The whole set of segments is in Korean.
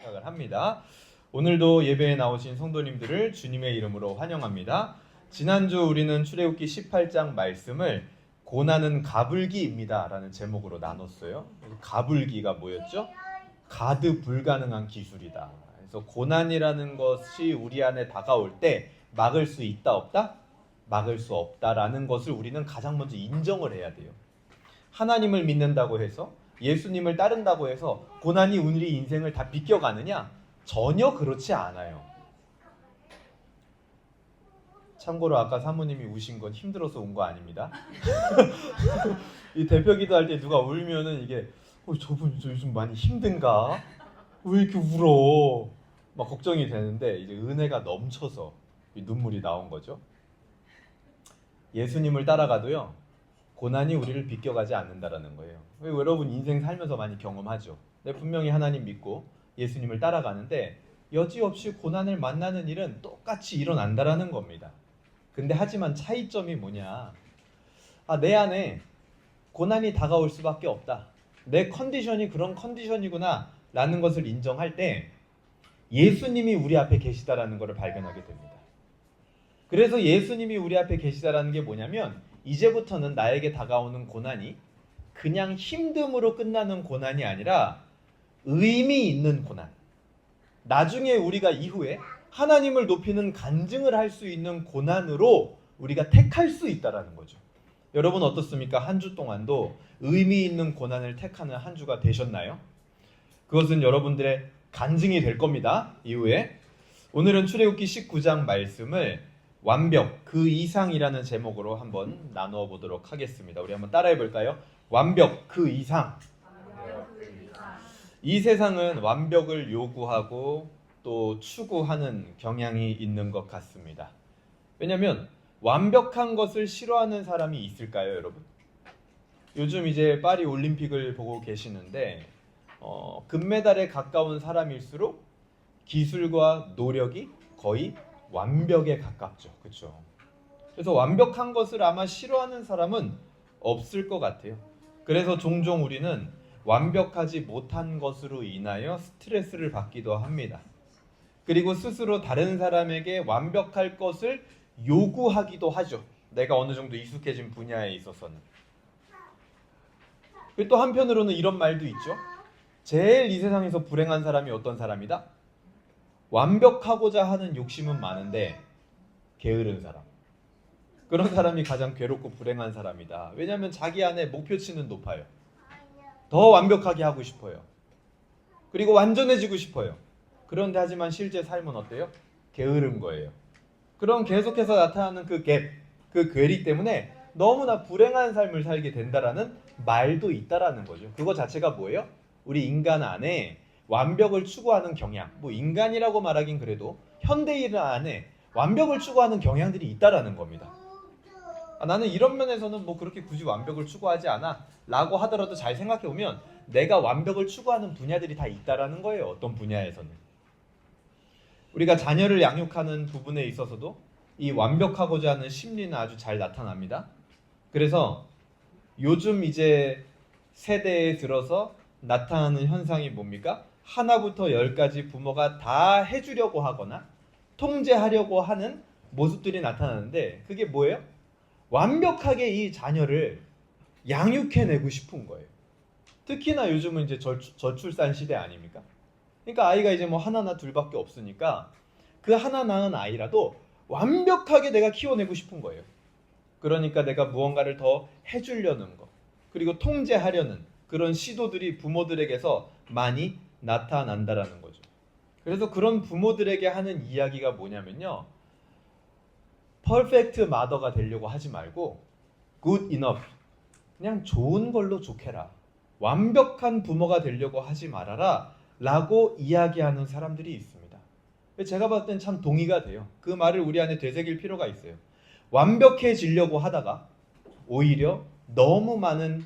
생각을 합니다. 오늘도 예배에 나오신 성도님들을 주님의 이름으로 환영합니다. 지난주 우리는 출애굽기 18장 말씀을 고난은 가불기입니다 라는 제목으로 나눴어요. 가불기가 뭐였죠? 가드 불가능한 기술이다. 그래서 고난이라는 것이 우리 안에 다가올 때 막을 수 있다 없다? 막을 수 없다라는 것을 우리는 가장 먼저 인정을 해야 돼요. 하나님을 믿는다고 해서, 예수님을 따른다고 해서 고난이 우리 인생을 다 비껴가느냐? 전혀 그렇지 않아요. 참고로 아까 사모님이 우신 건 힘들어서 운 거 아닙니다. 이 대표 기도할 때 누가 울면은 이게 저분 요즘 많이 힘든가? 왜 이렇게 울어? 막 걱정이 되는데 이제 은혜가 넘쳐서 눈물이 나온 거죠. 예수님을 따라가도요, 고난이 우리를 비껴가지 않는다라는 거예요. 여러분 인생 살면서 많이 경험하죠. 분명히 하나님 믿고 예수님을 따라가는데 여지없이 고난을 만나는 일은 똑같이 일어난다라는 겁니다. 근데 하지만 차이점이 뭐냐? 내 안에 고난이 다가올 수밖에 없다. 내 컨디션이 그런 컨디션이구나 라는 것을 인정할 때 예수님이 우리 앞에 계시다라는 것을 발견하게 됩니다. 그래서 예수님이 우리 앞에 계시다라는 게 뭐냐면, 이제부터는 나에게 다가오는 고난이 그냥 힘듦으로 끝나는 고난이 아니라 의미 있는 고난, 나중에 우리가 이후에 하나님을 높이는 간증을 할 수 있는 고난으로 우리가 택할 수 있다라는 거죠. 여러분 어떻습니까? 한 주 동안도 의미 있는 고난을 택하는 한 주가 되셨나요? 그것은 여러분들의 간증이 될 겁니다. 이후에 오늘은 출애굽기 19장 말씀을 완벽 그 이상이라는 제목으로 한번 나누어 보도록 하겠습니다. 우리 한번 따라해 볼까요? 완벽 그 이상. 이 세상은 완벽을 요구하고 또 추구하는 경향이 있는 것 같습니다. 왜냐하면 완벽한 것을 싫어하는 사람이 있을까요, 여러분? 요즘 이제 파리 올림픽을 보고 계시는데 금메달에 가까운 사람일수록 기술과 노력이 거의 완벽에 가깝죠. 그렇죠? 그래서 완벽한 것을 아마 싫어하는 사람은 없을 것 같아요. 그래서 종종 우리는 완벽하지 못한 것으로 인하여 스트레스를 받기도 합니다. 그리고 스스로 다른 사람에게 완벽할 것을 요구하기도 하죠. 내가 어느 정도 익숙해진 분야에 있어서는. 또 한편으로는 이런 말도 있죠. 제일 이 세상에서 불행한 사람이 어떤 사람이다? 완벽하고자 하는 욕심은 많은데 게으른 사람. 그런 사람이 가장 괴롭고 불행한 사람이다. 왜냐하면 자기 안에 목표치는 높아요. 더 완벽하게 하고 싶어요. 그리고 완전해지고 싶어요. 그런데 하지만 실제 삶은 어때요? 게으른 거예요. 그럼 계속해서 나타나는 그 갭, 그 괴리 때문에 너무나 불행한 삶을 살게 된다라는 말도 있다라는 거죠. 그거 자체가 뭐예요? 우리 인간 안에 완벽을 추구하는 경향, 인간이라고 말하긴 그래도 현대인 안에 완벽을 추구하는 경향들이 있다라는 겁니다. 나는 이런 면에서는 그렇게 굳이 완벽을 추구하지 않아 라고 하더라도 잘 생각해보면 내가 완벽을 추구하는 분야들이 다 있다라는 거예요. 어떤 분야에서는. 우리가 자녀를 양육하는 부분에 있어서도 이 완벽하고자 하는 심리는 아주 잘 나타납니다. 그래서 요즘 이제 세대에 들어서 나타나는 현상이 뭡니까? 하나부터 열까지 부모가 다 해주려고 하거나 통제하려고 하는 모습들이 나타나는데, 그게 뭐예요? 완벽하게 이 자녀를 양육해내고 싶은 거예요. 특히나 요즘은 이제 저출산 시대 아닙니까? 그러니까 아이가 이제 하나나 둘밖에 없으니까 그 하나 낳은 아이라도 완벽하게 내가 키워내고 싶은 거예요. 그러니까 내가 무언가를 더 해주려는 거, 그리고 통제하려는 그런 시도들이 부모들에게서 많이 나타난다라는 거죠. 그래서 그런 부모들에게 하는 이야기가 뭐냐면요, 퍼펙트 마더가 되려고 하지 말고 good enough, 그냥 좋은 걸로 좋게라, 완벽한 부모가 되려고 하지 말아라 라고 이야기하는 사람들이 있습니다. 제가 봤을 땐 참 동의가 돼요. 그 말을 우리 안에 되새길 필요가 있어요. 완벽해지려고 하다가 오히려 너무 많은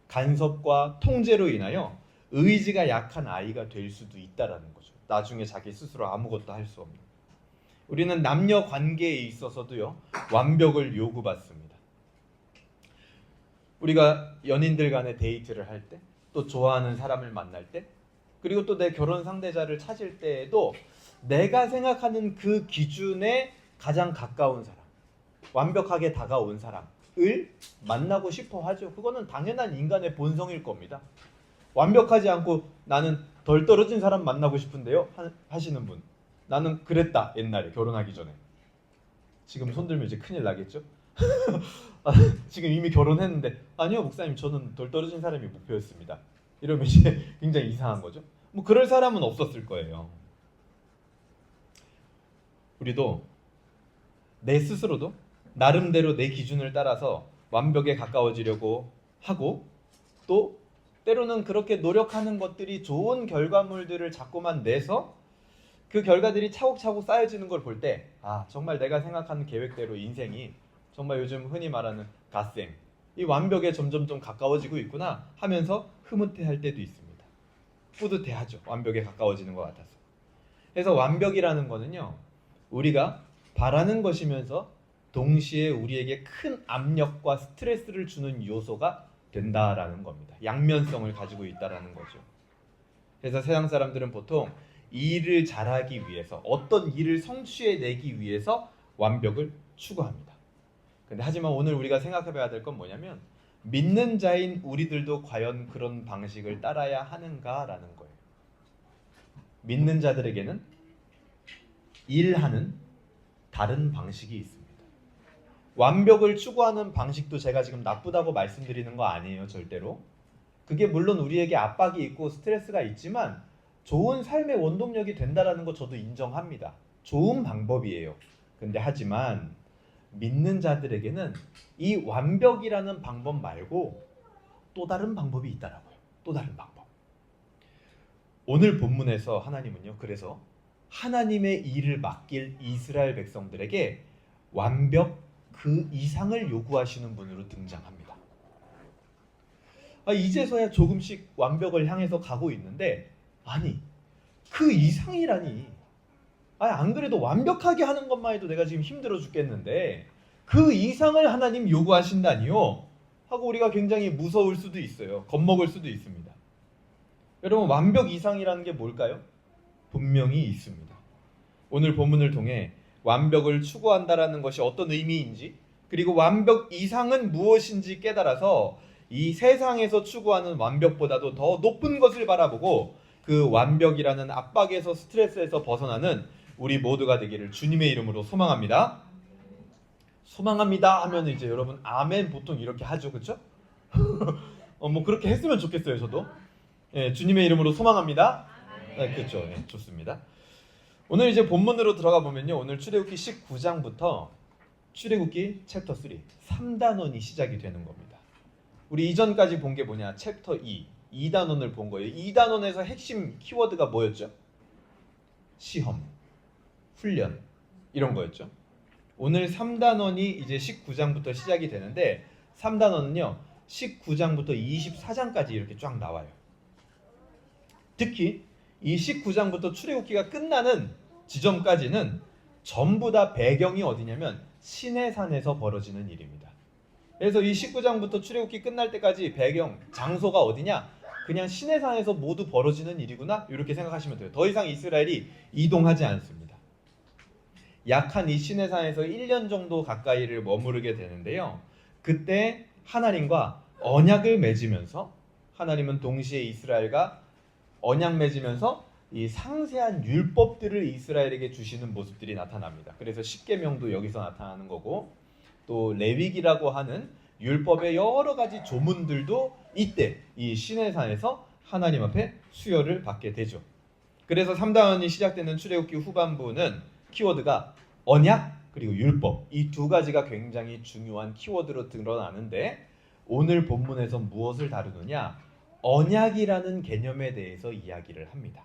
간섭과 통제로 인하여 의지가 약한 아이가 될 수도 있다라는 거죠. 나중에 자기 스스로 아무것도 할 수 없는. 우리는 남녀 관계에 있어서도요, 완벽을 요구받습니다. 우리가 연인들 간에 데이트를 할 때, 또 좋아하는 사람을 만날 때 그리고 또 내 결혼 상대자를 찾을 때에도 내가 생각하는 그 기준에 가장 가까운 사람, 완벽하게 다가온 사람을 만나고 싶어 하죠. 그거는 당연한 인간의 본성일 겁니다. 완벽하지 않고 나는 덜 떨어진 사람 만나고 싶은데요 하시는 분, 나는 그랬다 옛날에 결혼하기 전에. 지금 손들면 이제 큰일 나겠죠? 지금 이미 결혼했는데 아니요 목사님 저는 덜 떨어진 사람이 목표였습니다. 이러면 이제 굉장히 이상한 거죠. 뭐 그럴 사람은 없었을 거예요. 우리도 내 스스로도 나름대로 내 기준을 따라서 완벽에 가까워지려고 하고, 또 때로는 그렇게 노력하는 것들이 좋은 결과물들을 자꾸만 내서 그 결과들이 차곡차곡 쌓여지는 걸 볼 때, 아 정말 내가 생각하는 계획대로 인생이 정말 요즘 흔히 말하는 갓생, 이 완벽에 점점 좀 가까워지고 있구나 하면서 흐뭇해할 때도 있습니다. 뿌듯해하죠. 완벽에 가까워지는 것 같아서. 그래서 완벽이라는 거는요, 우리가 바라는 것이면서 동시에 우리에게 큰 압력과 스트레스를 주는 요소가 된다라는 겁니다. 양면성을 가지고 있다라는 거죠. 그래서 세상 사람들은 보통 일을 잘하기 위해서, 어떤 일을 성취해내기 위해서 완벽을 추구합니다. 근데 하지만 오늘 우리가 생각해봐야 될 건 뭐냐면, 믿는 자인 우리들도 과연 그런 방식을 따라야 하는가라는 거예요. 믿는 자들에게는 일하는 다른 방식이 있습니다. 완벽을 추구하는 방식도 제가 지금 나쁘다고 말씀드리는 거 아니에요, 절대로. 그게 물론 우리에게 압박이 있고 스트레스가 있지만 좋은 삶의 원동력이 된다라는 거 저도 인정합니다. 좋은 방법이에요. 근데 하지만 믿는 자들에게는 이 완벽이라는 방법 말고 또 다른 방법이 있다라고요. 또 다른 방법. 오늘 본문에서 하나님은요, 그래서 하나님의 일을 맡길 이스라엘 백성들에게 완벽 그 이상을 요구하시는 분으로 등장합니다. 이제서야 조금씩 완벽을 향해서 가고 있는데, 아니 그 이상이라니, 안 그래도 완벽하게 하는 것만 해도 내가 지금 힘들어 죽겠는데 그 이상을 하나님 요구하신다니요 하고 우리가 굉장히 무서울 수도 있어요. 겁먹을 수도 있습니다. 여러분, 완벽 이상이라는 게 뭘까요? 분명히 있습니다. 오늘 본문을 통해 완벽을 추구한다라는 것이 어떤 의미인지, 그리고 완벽 이상은 무엇인지 깨달아서 이 세상에서 추구하는 완벽보다도 더 높은 것을 바라보고 그 완벽이라는 압박에서, 스트레스에서 벗어나는 우리 모두가 되기를 주님의 이름으로 소망합니다. 소망합니다 하면 이제 여러분 아멘 보통 이렇게 하죠, 그렇죠? 뭐 그렇게 했으면 좋겠어요, 저도. 주님의 이름으로 소망합니다. 그렇죠. 좋습니다. 오늘 이제 본문으로 들어가 보면요, 오늘 출애굽기 19장부터 출애굽기 챕터 3, 3단원이 시작이 되는 겁니다. 우리 이전까지 본 게 뭐냐? 챕터 2단원을 본 거예요. 2단원에서 핵심 키워드가 뭐였죠? 시험, 훈련, 이런 거였죠. 오늘 3단원이 이제 19장부터 시작이 되는데, 3단원은요 19장부터 24장까지 이렇게 쫙 나와요. 특히 이 19장부터 출애굽기가 끝나는 지점까지는 전부 다 배경이 어디냐면 시내산에서 벌어지는 일입니다. 그래서 이 19장부터 출애굽기 끝날 때까지 배경 장소가 어디냐? 그냥 시내산에서 모두 벌어지는 일이구나, 이렇게 생각하시면 돼요. 더 이상 이스라엘이 이동하지 않습니다. 약한 이 시내산에서 1년 정도 가까이를 머무르게 되는데요, 그때 하나님과 언약을 맺으면서, 하나님은 동시에 이스라엘과 언약 맺으면서 이 상세한 율법들을 이스라엘에게 주시는 모습들이 나타납니다. 그래서 십계명도 여기서 나타나는 거고, 또 레위기라고 하는 율법의 여러 가지 조문들도 이때 이 시내산에서 하나님 앞에 수여를 받게 되죠. 그래서 3단원이 시작되는 출애굽기 후반부는 키워드가 언약 그리고 율법, 이 두 가지가 굉장히 중요한 키워드로 드러나는데, 오늘 본문에서 무엇을 다루느냐? 언약이라는 개념에 대해서 이야기를 합니다.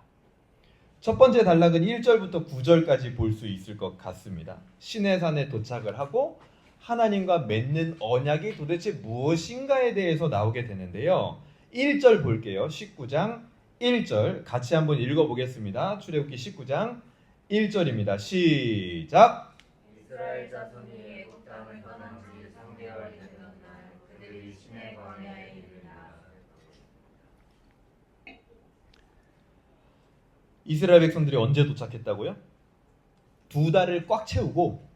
첫 번째 단락은 1절부터 9절까지 볼 수 있을 것 같습니다. 시내산에 도착을 하고 하나님과 맺는 언약이 도대체 무엇인가에 대해서 나오게 되는데요, 1절 볼게요. 19장 1절 같이 한번 읽어보겠습니다. 출애굽기 19장 1절입니다. 시작! 이스라엘 자손이 애굽 땅을 떠난 지 3개월 되던 날 그들이 시내 광야에 이르니라. 이스라엘 백성들이 언제 도착했다고요? 2달을 꽉 채우고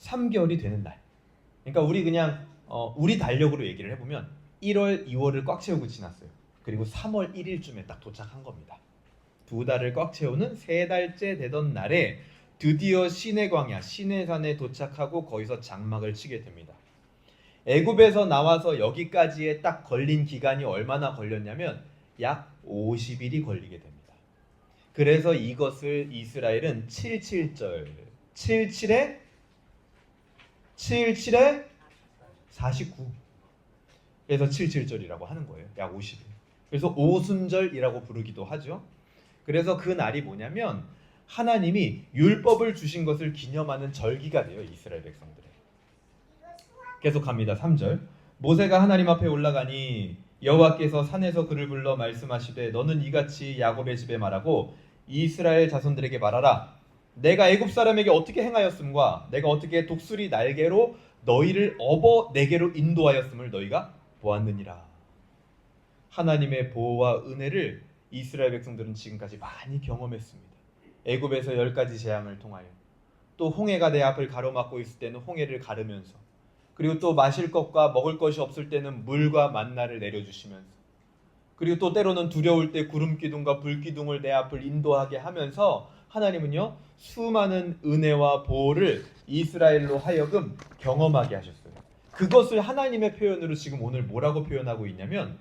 3개월이 되는 날. 그러니까 우리 그냥 우리 달력으로 얘기를 해보면 1월, 2월을 꽉 채우고 지났어요. 그리고 3월 1일쯤에 딱 도착한 겁니다. 2달을 꽉 채우는 3달째 되던 날에 드디어 시내 광야, 시내산에 도착하고 거기서 장막을 치게 됩니다. 애굽에서 나와서 여기까지에 딱 걸린 기간이 얼마나 걸렸냐면 약 50일이 걸리게 됩니다. 그래서 이것을 이스라엘은 77절, 77에 49. 그래서 77절이라고 하는 거예요. 약 50일. 그래서 오순절이라고 부르기도 하죠. 그래서 그 날이 뭐냐면 하나님이 율법을 주신 것을 기념하는 절기가 돼요. 이스라엘 백성들의. 계속합니다. 3절. 모세가 하나님 앞에 올라가니 여호와께서 산에서 그를 불러 말씀하시되 너는 이같이 야곱의 집에 말하고 이스라엘 자손들에게 말하라. 내가 애굽 사람에게 어떻게 행하였음과 내가 어떻게 독수리 날개로 너희를 업어 내게로 인도하였음을 너희가 보았느니라. 하나님의 보호와 은혜를 이스라엘 백성들은 지금까지 많이 경험했습니다. 애굽에서 10가지 재앙을 통하여, 또 홍해가 내 앞을 가로막고 있을 때는 홍해를 가르면서, 그리고 또 마실 것과 먹을 것이 없을 때는 물과 만나를 내려주시면서, 그리고 또 때로는 두려울 때 구름 기둥과 불 기둥을 내 앞을 인도하게 하면서 하나님은요 수많은 은혜와 보호를 이스라엘로 하여금 경험하게 하셨어요. 그것을 하나님의 표현으로 지금 오늘 뭐라고 표현하고 있냐면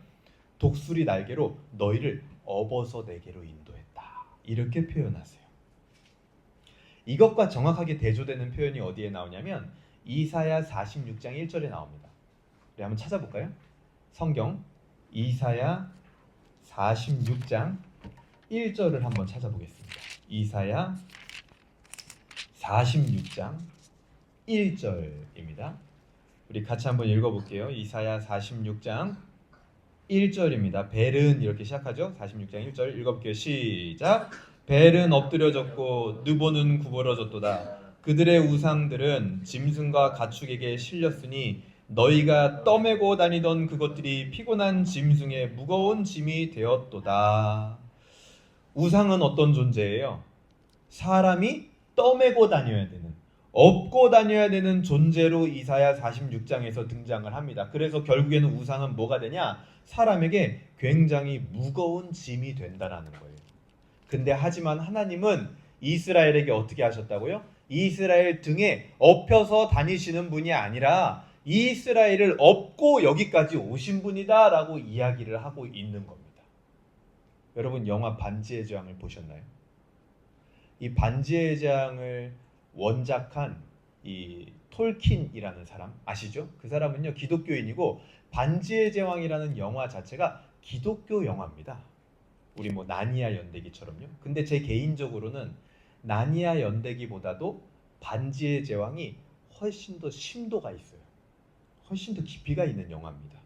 독수리 날개로 너희를 업어서 내게로 인도했다, 이렇게 표현하세요. 이것과 정확하게 대조되는 표현이 어디에 나오냐면 이사야 46장 1절에 나옵니다. 우리 한번 찾아볼까요? 성경 이사야 46장 1절을 한번 찾아보겠습니다. 이사야 46장 1절입니다. 우리 같이 한번 읽어볼게요. 이사야 46장 1절입니다. 벨은 이렇게 시작하죠. 46장 1절 읽어볼게요. 시작. 벨은 엎드려졌고 느보는 구부러졌도다. 그들의 우상들은 짐승과 가축에게 실렸으니 너희가 떠매고 다니던 그것들이 피곤한 짐승의 무거운 짐이 되었도다. 우상은 어떤 존재예요? 사람이 떠매고 다녀야 되는, 업고 다녀야 되는 존재로 이사야 46장에서 등장을 합니다. 그래서 결국에는 우상은 뭐가 되냐? 사람에게 굉장히 무거운 짐이 된다라는 거예요. 근데 하지만 하나님은 이스라엘에게 어떻게 하셨다고요? 이스라엘 등에 업혀서 다니시는 분이 아니라 이스라엘을 업고 여기까지 오신 분이다 라고 이야기를 하고 있는 겁니다. 여러분 영화 반지의 제왕을 보셨나요? 이 반지의 제왕을 원작한 이 톨킨이라는 사람 아시죠? 그 사람은요 기독교인이고 반지의 제왕이라는 영화 자체가 기독교 영화입니다. 우리 뭐 나니아 연대기처럼요. 근데 제 개인적으로는 나니아 연대기보다도 반지의 제왕이 훨씬 더 심도가 있어요. 훨씬 더 깊이가 있는 영화입니다.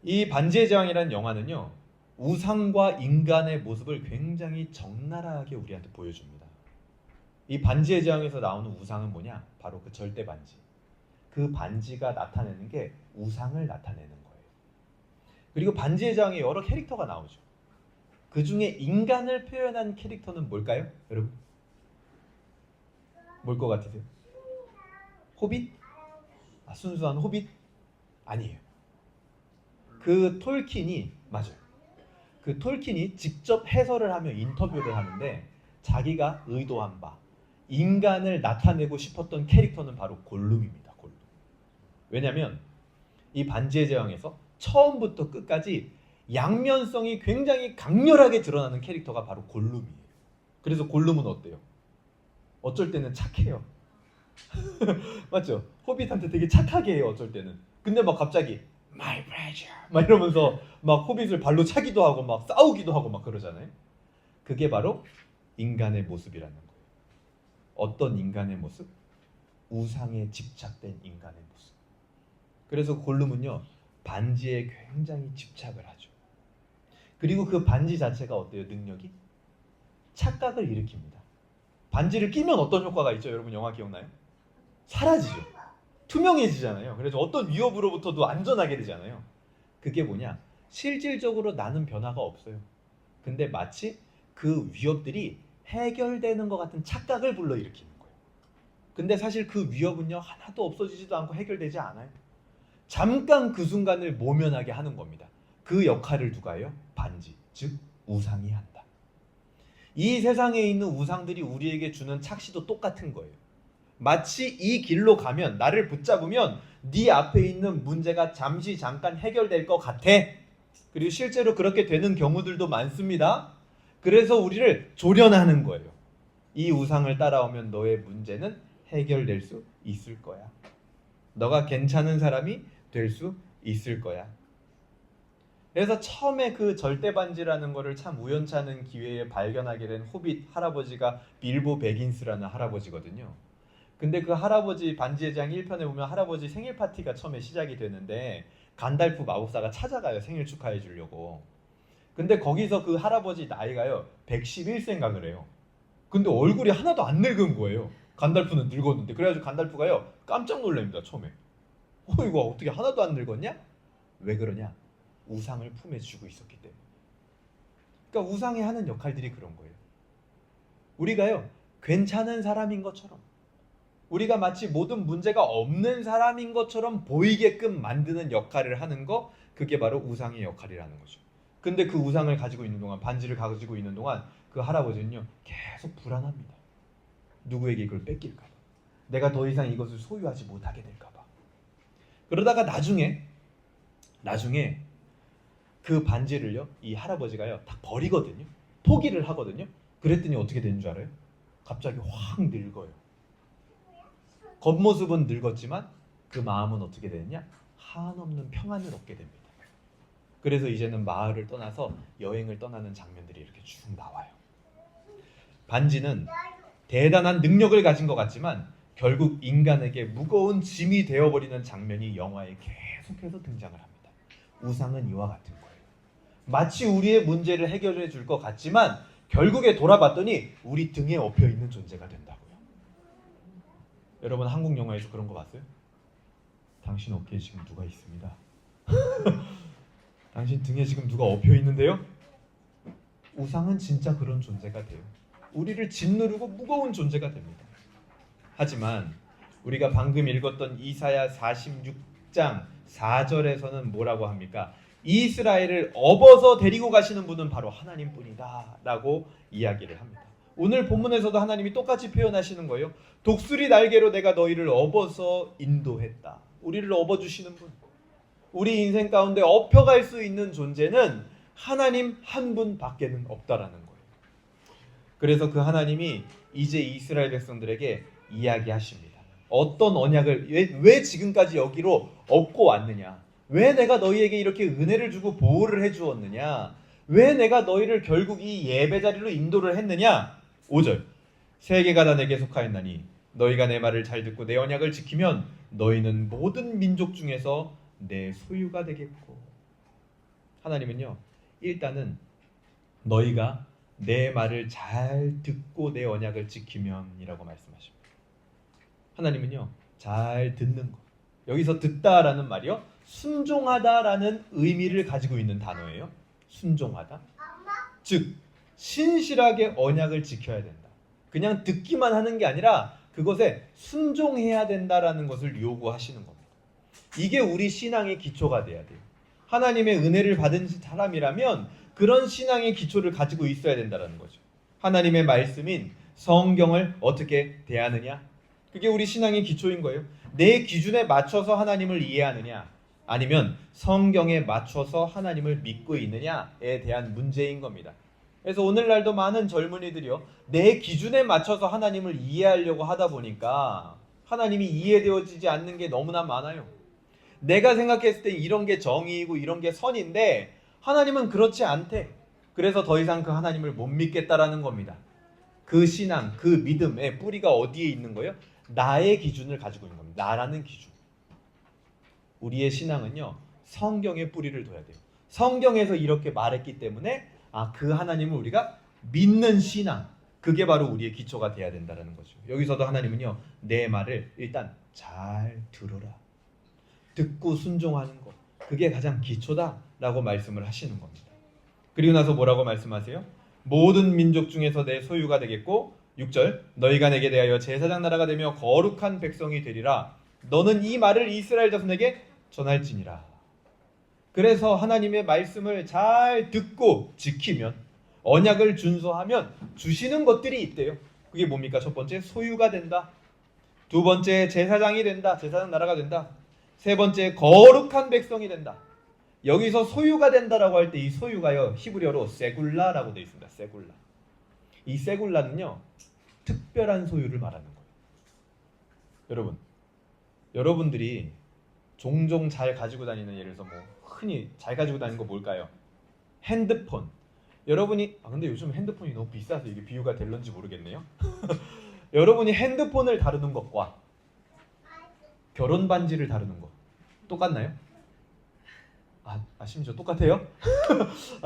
이 반지의 제왕이라는 영화는요 우상과 인간의 모습을 굉장히 적나라하게 우리한테 보여줍니다. 이 반지의 제왕에서 나오는 우상은 뭐냐? 바로 그 절대 반지. 그 반지가 나타내는 게 우상을 나타내는 거예요. 그리고 반지의 제왕에 여러 캐릭터가 나오죠. 그 중에 인간을 표현한 캐릭터는 뭘까요? 여러분? 뭘 것 같으세요? 호빗? 순수한 호빗? 아니에요. 그 톨킨이 맞아요. 그 톨킨이 직접 해설을 하며 인터뷰를 하는데 자기가 의도한 바 인간을 나타내고 싶었던 캐릭터는 바로 골룸입니다. 골룸. 왜냐하면 이 반지의 제왕에서 처음부터 끝까지 양면성이 굉장히 강렬하게 드러나는 캐릭터가 바로 골룸이에요. 그래서 골룸은 어때요? 어쩔 때는 착해요. 맞죠? 호빗한테 되게 착하게 해요. 어쩔 때는. 근데 막 갑자기 My pleasure 막 이러면서 막 호빗을 발로 차기도 하고 막 싸우기도 하고 막 그러잖아요. 그게 바로 인간의 모습이라는 거예요. 어떤 인간의 모습? 우상에 집착된 인간의 모습. 그래서 골룸은요 반지에 굉장히 집착을 하죠. 그리고 그 반지 자체가 어때요? 능력이? 착각을 일으킵니다. 반지를 끼면 어떤 효과가 있죠? 여러분 영화 기억나요? 사라지죠. 투명해지잖아요. 그래서 어떤 위협으로부터도 안전하게 되잖아요. 그게 뭐냐? 실질적으로 나는 변화가 없어요. 근데 마치 그 위협들이 해결되는 것 같은 착각을 불러일으키는 거예요. 근데 사실 그 위협은요 하나도 없어지지도 않고 해결되지 않아요. 잠깐 그 순간을 모면하게 하는 겁니다. 그 역할을 누가 해요? 반지, 즉 우상이 한다. 이 세상에 있는 우상들이 우리에게 주는 착시도 똑같은 거예요. 마치 이 길로 가면, 나를 붙잡으면 네 앞에 있는 문제가 잠깐 해결될 것 같아. 그리고 실제로 그렇게 되는 경우들도 많습니다. 그래서 우리를 조련하는 거예요. 이 우상을 따라오면 너의 문제는 해결될 수 있을 거야. 너가 괜찮은 사람이 될 수 있을 거야. 그래서 처음에 그 절대반지라는 거를 참 우연찮은 기회에 발견하게 된 호빗 할아버지가 빌보 베긴스라는 할아버지거든요. 근데 그 할아버지 반지의 제왕 1편에 보면 할아버지 생일 파티가 처음에 시작이 되는데 간달프 마법사가 찾아가요. 생일 축하해 주려고. 근데 거기서 그 할아버지 나이가요 111세인가 그래요. 근데 얼굴이 하나도 안 늙은 거예요. 간달프는 늙었는데. 그래가지고 간달프가요 깜짝 놀랍니다. 처음에. 이거 어떻게 하나도 안 늙었냐? 왜 그러냐? 우상을 품에 쥐고 있었기 때문에. 그러니까 우상이 하는 역할들이 그런 거예요. 우리가요 괜찮은 사람인 것처럼, 우리가 마치 모든 문제가 없는 사람인 것처럼 보이게끔 만드는 역할을 하는 거, 그게 바로 우상의 역할이라는 거죠. 근데 그 우상을 가지고 있는 동안, 반지를 가지고 있는 동안 그 할아버지는요 계속 불안합니다. 누구에게 이걸 뺏길까 봐, 내가 더 이상 이것을 소유하지 못하게 될까 봐. 그러다가 나중에 그 반지를요 이 할아버지가요 다 버리거든요. 포기를 하거든요. 그랬더니 어떻게 되는 줄 알아요? 갑자기 확 늙어요. 겉모습은 늙었지만 그 마음은 어떻게 되느냐? 한없는 평안을 얻게 됩니다. 그래서 이제는 마을을 떠나서 여행을 떠나는 장면들이 이렇게 쭉 나와요. 반지는 대단한 능력을 가진 것 같지만 결국 인간에게 무거운 짐이 되어버리는 장면이 영화에 계속해서 등장을 합니다. 우상은 이와 같은 거예요. 마치 우리의 문제를 해결해 줄 것 같지만 결국에 돌아봤더니 우리 등에 업혀있는 존재가 된다고요. 여러분 한국 영화에서 그런 거 봤어요? 당신 어깨에 지금 누가 있습니다. 당신 등에 지금 누가 업혀있는데요? 우상은 진짜 그런 존재가 돼요. 우리를 짓누르고 무거운 존재가 됩니다. 하지만 우리가 방금 읽었던 이사야 46장 4절에서는 뭐라고 합니까? 이스라엘을 업어서 데리고 가시는 분은 바로 하나님뿐이다 라고 이야기를 합니다. 오늘 본문에서도 하나님이 똑같이 표현하시는 거예요. 독수리 날개로 내가 너희를 업어서 인도했다. 우리를 업어주시는 분, 우리 인생 가운데 업혀갈 수 있는 존재는 하나님 한 분밖에는 없다라는 거예요. 그래서 그 하나님이 이제 이스라엘 백성들에게 이야기하십니다. 어떤 언약을 왜 지금까지 여기로 업고 왔느냐? 왜 내가 너희에게 이렇게 은혜를 주고 보호를 해주었느냐? 왜 내가 너희를 결국 이 예배 자리로 인도를 했느냐? 5절 세계가 다 내게 속하였나니 너희가 내 말을 잘 듣고 내 언약을 지키면 너희는 모든 민족 중에서 내 소유가 되겠고. 하나님은요 일단은 너희가 내 말을 잘 듣고 내 언약을 지키면 이라고 말씀하십니다. 하나님은요 잘 듣는 것, 여기서 듣다라는 말이요 순종하다라는 의미를 가지고 있는 단어예요. 순종하다, 즉 신실하게 언약을 지켜야 된다. 그냥 듣기만 하는 게 아니라 그것에 순종해야 된다라는 것을 요구하시는 겁니다. 이게 우리 신앙의 기초가 돼야 돼요. 하나님의 은혜를 받은 사람이라면 그런 신앙의 기초를 가지고 있어야 된다는 거죠. 하나님의 말씀인 성경을 어떻게 대하느냐? 그게 우리 신앙의 기초인 거예요. 내 기준에 맞춰서 하나님을 이해하느냐, 아니면 성경에 맞춰서 하나님을 믿고 있느냐에 대한 문제인 겁니다. 그래서 오늘날도 많은 젊은이들이요 내 기준에 맞춰서 하나님을 이해하려고 하다 보니까 하나님이 이해되어지지 않는 게 너무나 많아요. 내가 생각했을 때 이런 게 정의이고 이런 게 선인데 하나님은 그렇지 않대. 그래서 더 이상 그 하나님을 못 믿겠다라는 겁니다. 그 신앙, 그 믿음의 뿌리가 어디에 있는 거예요? 나의 기준을 가지고 있는 겁니다. 나라는 기준. 우리의 신앙은요 성경에 뿌리를 둬야 돼요. 성경에서 이렇게 말했기 때문에 그 하나님을 우리가 믿는 신앙, 그게 바로 우리의 기초가 돼야 된다는 거죠. 여기서도 하나님은요 내 말을 일단 잘 들어라, 듣고 순종하는 것, 그게 가장 기초다라고 말씀을 하시는 겁니다. 그리고 나서 뭐라고 말씀하세요? 모든 민족 중에서 내 소유가 되겠고 6절 너희가 내게 대하여 제사장 나라가 되며 거룩한 백성이 되리라. 너는 이 말을 이스라엘 자손에게 전할지니라. 그래서 하나님의 말씀을 잘 듣고 지키면 언약을 준수하면 주시는 것들이 있대요. 그게 뭡니까? 첫 번째 소유가 된다. 두 번째 제사장이 된다. 제사장 나라가 된다. 세 번째 거룩한 백성이 된다. 여기서 소유가 된다라고 할 때 이 소유가요 히브리어로 세굴라라고 되어 있습니다. 세굴라. 이 세굴라는요 특별한 소유를 말하는 거예요. 여러분들이 종종 잘 가지고 다니는 예를 들어서 뭐 흔히 잘 가지고 다니는 거 뭘까요? 핸드폰. 여러분이 근데 요즘 핸드폰이 너무 비싸서 이게 비유가 될런지 모르겠네요. 여러분이 핸드폰을 다루는 것과 결혼 반지를 다루는 거 똑같나요? 심지어 똑같아요?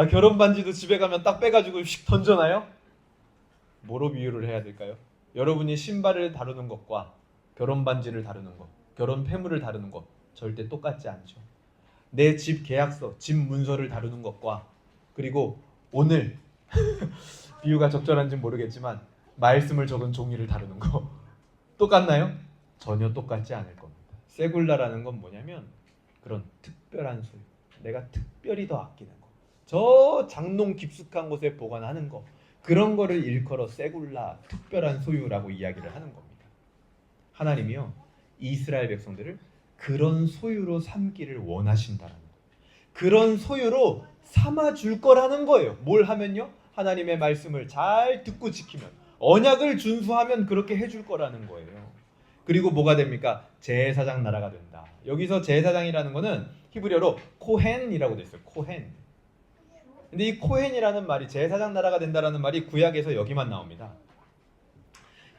결혼 반지도 집에 가면 딱 빼가지고 휙 던져놔요? 뭐로 비유를 해야 될까요? 여러분이 신발을 다루는 것과 결혼 반지를 다루는 것, 결혼 폐물을 다루는 것 절대 똑같지 않죠. 내 집 계약서, 집 문서를 다루는 것과 그리고 오늘 비유가 적절한지 모르겠지만 말씀을 적은 종이를 다루는 거 똑같나요? 전혀 똑같지 않을 겁니다. 세굴라라는 건 뭐냐면 그런 특별한 소유, 내가 특별히 더 아끼는 거, 저 장롱 깊숙한 곳에 보관하는 거, 그런 거를 일컬어 세굴라, 특별한 소유라고 이야기를 하는 겁니다. 하나님이요 이스라엘 백성들을 그런 소유로 삼기를 원하신다는 거예요. 그런 소유로 삼아줄 거라는 거예요. 뭘 하면요? 하나님의 말씀을 잘 듣고 지키면, 언약을 준수하면 그렇게 해줄 거라는 거예요. 그리고 뭐가 됩니까? 제사장 나라가 된다. 여기서 제사장이라는 거는 히브리어로 코헨이라고 돼 있어요. 코헨. 근데 이 코헨이라는 말이 제사장 나라가 된다라는 말이 구약에서 여기만 나옵니다.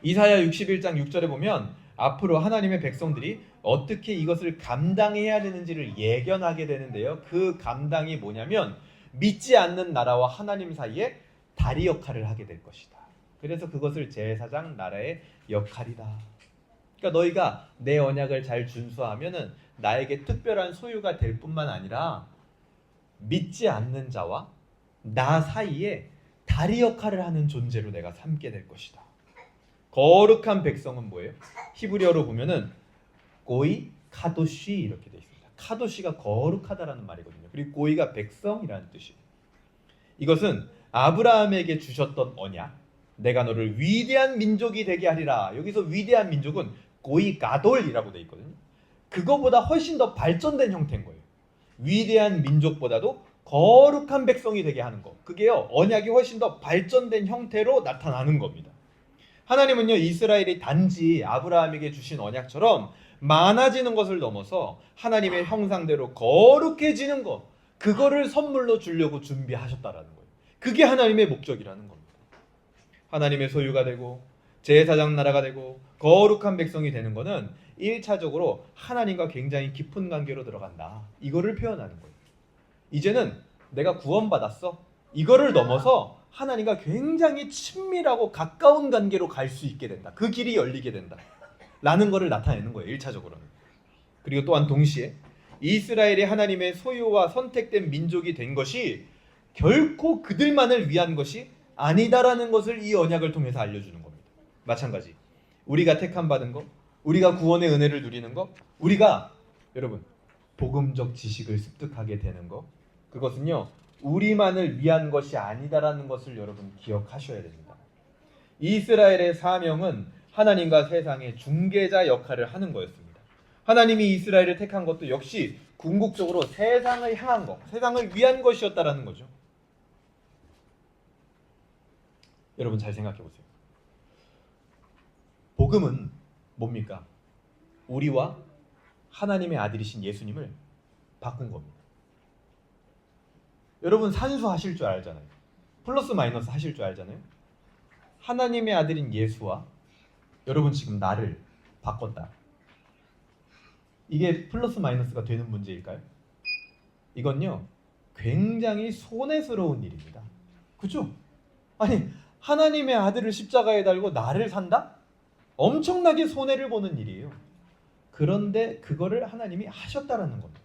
이사야 61장 6절에 보면 앞으로 하나님의 백성들이 어떻게 이것을 감당해야 되는지를 예견하게 되는데요. 그 감당이 뭐냐면 믿지 않는 나라와 하나님 사이에 다리 역할을 하게 될 것이다. 그래서 그것을 제사장 나라의 역할이다. 그러니까 너희가 내 언약을 잘 준수하면은 나에게 특별한 소유가 될 뿐만 아니라 믿지 않는 자와 나 사이에 다리 역할을 하는 존재로 내가 삼게 될 것이다. 거룩한 백성은 뭐예요? 히브리어로 보면은 고이 카도시 이렇게 되어 있습니다. 카도시가 거룩하다라는 말이거든요. 그리고 고이가 백성이라는 뜻이에요. 이것은 아브라함에게 주셨던 언약, 내가 너를 위대한 민족이 되게 하리라. 여기서 위대한 민족은 고이 가돌이라고 되어 있거든요. 그거보다 훨씬 더 발전된 형태인 거예요. 위대한 민족보다도 거룩한 백성이 되게 하는 거. 그게요 언약이 훨씬 더 발전된 형태로 나타나는 겁니다. 하나님은요 이스라엘이 단지 아브라함에게 주신 언약처럼 많아지는 것을 넘어서 하나님의 형상대로 거룩해지는 것, 그거를 선물로 주려고 준비하셨다라는 거예요. 그게 하나님의 목적이라는 겁니다. 하나님의 소유가 되고 제사장 나라가 되고 거룩한 백성이 되는 것은 1차적으로 하나님과 굉장히 깊은 관계로 들어간다. 이거를 표현하는 거예요. 이제는 내가 구원받았어. 이거를 넘어서 하나님과 굉장히 친밀하고 가까운 관계로 갈 수 있게 된다. 그 길이 열리게 된다. 라는 것을 나타내는 거예요. 1차적으로는. 그리고 또한 동시에 이스라엘이 하나님의 소유와 선택된 민족이 된 것이 결코 그들만을 위한 것이 아니다라는 것을 이 언약을 통해서 알려주는 겁니다. 마찬가지 우리가 택함 받은 것, 우리가 구원의 은혜를 누리는 것, 우리가 여러분 복음적 지식을 습득하게 되는 것, 그것은요 우리만을 위한 것이 아니다라는 것을 여러분 기억하셔야 됩니다. 이스라엘의 사명은 하나님과 세상의 중개자 역할을 하는 거였습니다. 하나님이 이스라엘을 택한 것도 역시 궁극적으로 세상을 향한 것, 세상을 위한 것이었다라는 거죠. 여러분 잘 생각해 보세요. 복음은 뭡니까? 우리와 하나님의 아들이신 예수님을 바꾼 겁니다. 여러분 산수하실 줄 알잖아요. 플러스 마이너스 하실 줄 알잖아요. 하나님의 아들인 예수와 여러분 지금 나를 바꿨다. 이게 플러스 마이너스가 되는 문제일까요? 이건요 굉장히 손해스러운 일입니다. 그렇죠? 아니 하나님의 아들을 십자가에 달고 나를 산다? 엄청나게 손해를 보는 일이에요. 그런데 그거를 하나님이 하셨다라는 겁니다.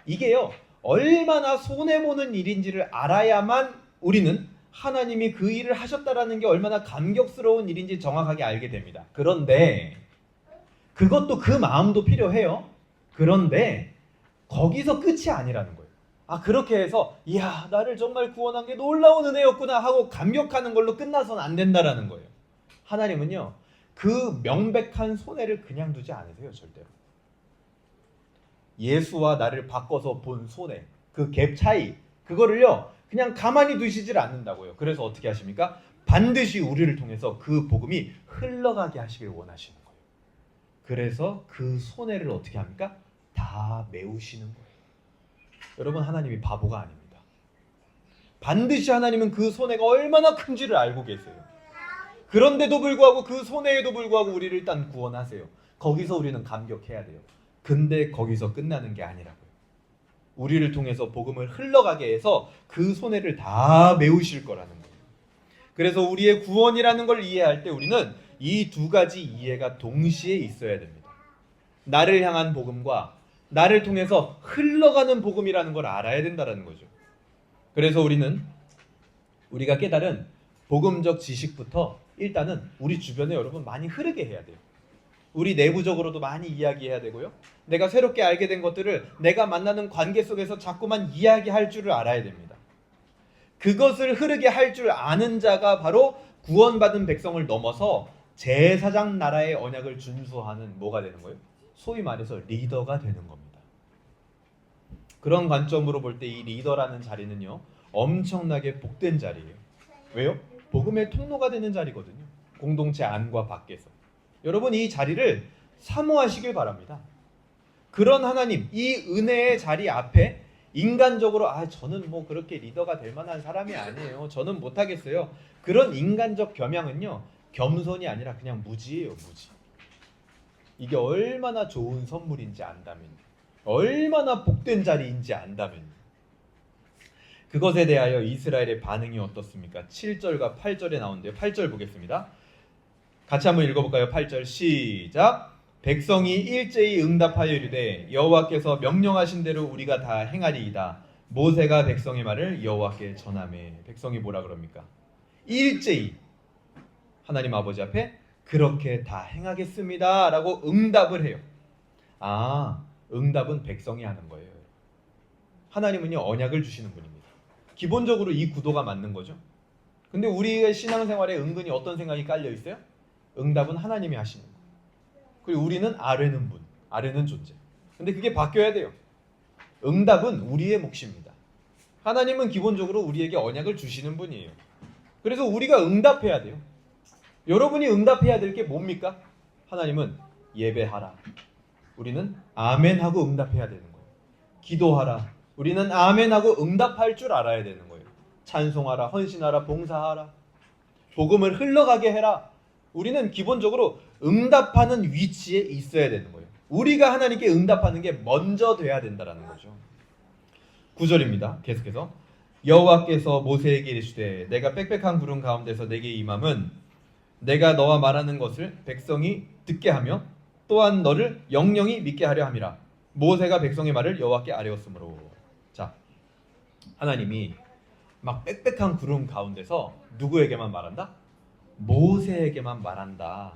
이게요 얼마나 손해보는 일인지를 알아야만 우리는 하나님이 그 일을 하셨다라는 게 얼마나 감격스러운 일인지 정확하게 알게 됩니다. 그런데 그것도 그 마음도 필요해요. 그런데 거기서 끝이 아니라는 거예요. 아, 그렇게 해서 이야, 나를 정말 구원한 게 놀라운 은혜였구나 하고 감격하는 걸로 끝나서는 안 된다라는 거예요. 하나님은요, 그 명백한 손해를 그냥 두지 않으세요. 절대로. 예수와 나를 바꿔서 본 손해, 그 갭 차이, 그거를요 그냥 가만히 두시질 않는다고요. 그래서 어떻게 하십니까? 반드시 우리를 통해서 그 복음이 흘러가게 하시길 원하시는 거예요. 그래서 그 손해를 어떻게 합니까? 다 메우시는 거예요. 여러분, 하나님이 바보가 아닙니다. 반드시 하나님은 그 손해가 얼마나 큰지를 알고 계세요. 그런데도 불구하고 그 손해에도 불구하고 우리를 일단 구원하세요. 거기서 우리는 감격해야 돼요. 근데 거기서 끝나는 게 아니라고요. 우리를 통해서 복음을 흘러가게 해서 그 손해를 다 메우실 거라는 거예요. 그래서 우리의 구원이라는 걸 이해할 때 우리는 이 두 가지 이해가 동시에 있어야 됩니다. 나를 향한 복음과 나를 통해서 흘러가는 복음이라는 걸 알아야 된다는 거죠. 그래서 우리가 깨달은 복음적 지식부터 일단은 우리 주변에 여러분 많이 흐르게 해야 돼요. 우리 내부적으로도 많이 이야기해야 되고요. 내가 새롭게 알게 된 것들을 내가 만나는 관계 속에서 자꾸만 이야기할 줄을 알아야 됩니다. 그것을 흐르게 할 줄 아는 자가 바로 구원받은 백성을 넘어서 제사장 나라의 언약을 준수하는 뭐가 되는 거예요? 소위 말해서 리더가 되는 겁니다. 그런 관점으로 볼 때 이 리더라는 자리는요, 엄청나게 복된 자리예요. 왜요? 복음의 통로가 되는 자리거든요. 공동체 안과 밖에서. 여러분, 이 자리를 사모하시길 바랍니다. 그런 하나님, 이 은혜의 자리 앞에 인간적으로 저는 뭐 그렇게 리더가 될 만한 사람이 아니에요. 저는 못하겠어요. 그런 인간적 겸양은요, 겸손이 아니라 그냥 무지예요. 무지. 이게 얼마나 좋은 선물인지 안다면, 얼마나 복된 자리인지 안다면. 그것에 대하여 이스라엘의 반응이 어떻습니까? 7절과 8절에 나오는데요. 8절 보겠습니다. 같이 한번 읽어볼까요? 8절 시작. 백성이 일제히 응답하여 이르되 여호와께서 명령하신 대로 우리가 다 행하리이다. 모세가 백성의 말을 여호와께 전하매. 백성이 뭐라 그럽니까? 일제히 하나님 아버지 앞에 그렇게 다 행하겠습니다 라고 응답을 해요. 응답은 백성이 하는 거예요. 하나님은요, 언약을 주시는 분입니다. 기본적으로 이 구도가 맞는 거죠. 근데 우리의 신앙생활에 은근히 어떤 생각이 깔려 있어요? 응답은 하나님이 하시는 거. 그리고 우리는 아뢰는 분, 아뢰는 존재. 근데 그게 바뀌어야 돼요. 응답은 우리의 몫입니다. 하나님은 기본적으로 우리에게 언약을 주시는 분이에요. 그래서 우리가 응답해야 돼요. 여러분이 응답해야 될 게 뭡니까? 하나님은 예배하라. 우리는 아멘하고 응답해야 되는 거예요. 기도하라. 우리는 아멘하고 응답할 줄 알아야 되는 거예요. 찬송하라, 헌신하라, 봉사하라. 복음을 흘러가게 해라. 우리는 기본적으로 응답하는 위치에 있어야 되는 거예요. 우리가 하나님께 응답하는 게 먼저 돼야 된다는 거죠. 9절입니다. 계속해서 여호와께서 모세에게 이르시되 내가 빽빽한 구름 가운데서 내게 임함은 내가 너와 말하는 것을 백성이 듣게 하며 또한 너를 영영히 믿게 하려 함이라. 모세가 백성의 말을 여호와께 아뢰었으므로. 자, 하나님이 막 빽빽한 구름 가운데서 누구에게만 말한다? 모세에게만 말한다.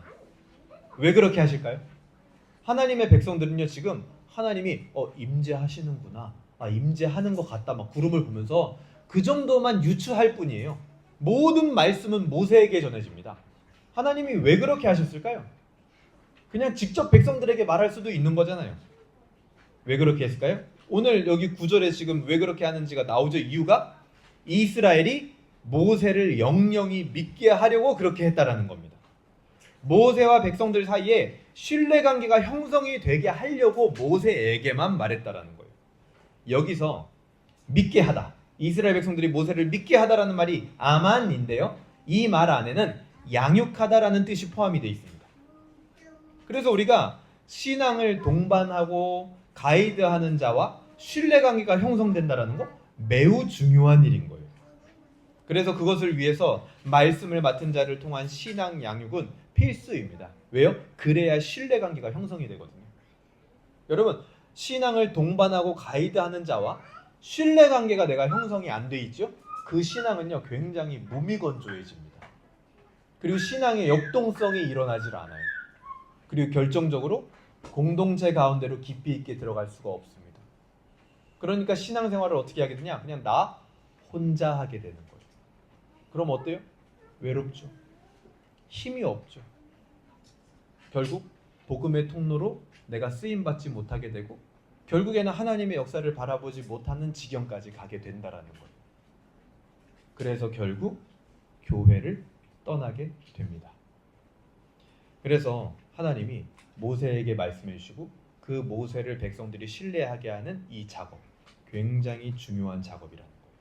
왜 그렇게 하실까요? 하나님의 백성들은요, 지금 하나님이 임재하시는구나, 임재하는 것 같다, 막 구름을 보면서 그 정도만 유추할 뿐이에요. 모든 말씀은 모세에게 전해집니다. 하나님이 왜 그렇게 하셨을까요? 그냥 직접 백성들에게 말할 수도 있는 거잖아요. 왜 그렇게 했을까요? 오늘 여기 9절에 지금 왜 그렇게 하는지가 나오죠. 이유가 이스라엘이 모세를 영영히 믿게 하려고 그렇게 했다라는 겁니다. 모세와 백성들 사이에 신뢰관계가 형성이 되게 하려고 모세에게만 말했다라는 거예요. 여기서 믿게 하다, 이스라엘 백성들이 모세를 믿게 하다라는 말이 아만인데요, 이 말 안에는 양육하다라는 뜻이 포함이 되어 있습니다. 그래서 우리가 신앙을 동반하고 가이드하는 자와 신뢰관계가 형성된다라는 거 매우 중요한 일인 거예요. 그래서 그것을 위해서 말씀을 맡은 자를 통한 신앙 양육은 필수입니다. 왜요? 그래야 신뢰관계가 형성이 되거든요. 여러분, 신앙을 동반하고 가이드하는 자와 신뢰관계가 내가 형성이 안 돼 있죠? 그 신앙은요 굉장히 무미건조해집니다. 그리고 신앙의 역동성이 일어나질 않아요. 그리고 결정적으로 공동체 가운데로 깊이 있게 들어갈 수가 없습니다. 그러니까 신앙생활을 어떻게 하게 되냐? 그냥 나 혼자 하게 되는 거예요. 그럼 어때요? 외롭죠. 힘이 없죠. 결국 복음의 통로로 내가 쓰임받지 못하게 되고 결국에는 하나님의 역사를 바라보지 못하는 지경까지 가게 된다라는 거예요. 그래서 결국 교회를 떠나게 됩니다. 그래서 하나님이 모세에게 말씀해 주시고 그 모세를 백성들이 신뢰하게 하는 이 작업, 굉장히 중요한 작업이라는 거예요.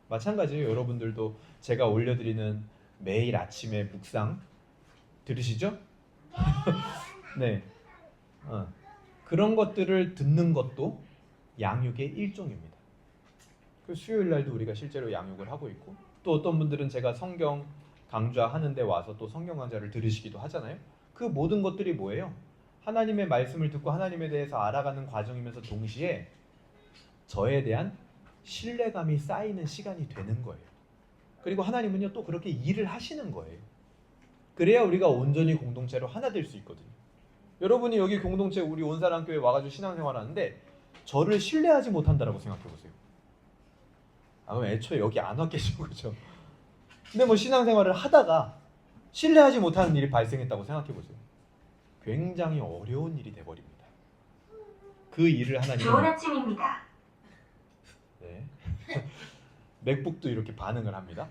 마찬가지로 여러분들도 제가 올려드리는 매일 아침에 묵상 들으시죠? 네, 그런 것들을 듣는 것도 양육의 일종입니다. 그 수요일 날도 우리가 실제로 양육을 하고 있고 또 어떤 분들은 제가 성경 강좌하는데 와서 또 성경 강좌를 들으시기도 하잖아요. 그 모든 것들이 뭐예요? 하나님의 말씀을 듣고 하나님에 대해서 알아가는 과정이면서 동시에 저에 대한 신뢰감이 쌓이는 시간이 되는 거예요. 그리고 하나님은요 또 그렇게 일을 하시는 거예요. 그래야 우리가 온전히 공동체로 하나 될 수 있거든요. 여러분이 여기 공동체 우리 온사랑교회 와가지고 신앙생활 하는데 저를 신뢰하지 못한다라고 생각해보세요. 그럼 애초에 여기 안 왔겠죠, 그렇죠? 근데 뭐 신앙생활을 하다가 신뢰하지 못하는 일이 발생했다고 생각해보세요. 굉장히 어려운 일이 돼버립니다. 그 일을 하나님은 좋은 아침입니다. 네. 맥북도 이렇게 반응을 합니다.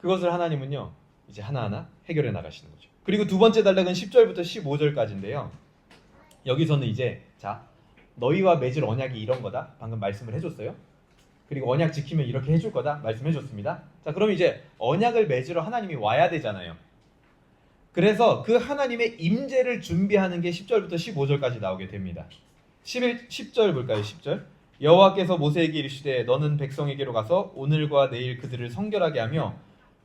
그것을 하나님은요 이제 하나하나 해결해 나가시는 거죠. 그리고 두 번째 단락은 10절부터 15절까지인데요. 여기서는 이제 자 너희와 맺을 언약이 이런 거다. 방금 말씀을 해줬어요. 그리고 언약 지키면 이렇게 해줄 거다. 말씀해줬습니다. 자 그럼 이제 언약을 맺으러 하나님이 와야 되잖아요. 그래서 그 하나님의 임재를 준비하는 게 10절부터 15절까지 나오게 됩니다. 10절 볼까요? 10절 여호와께서 모세에게 이르시되 너는 백성에게로 가서 오늘과 내일 그들을 성결하게 하며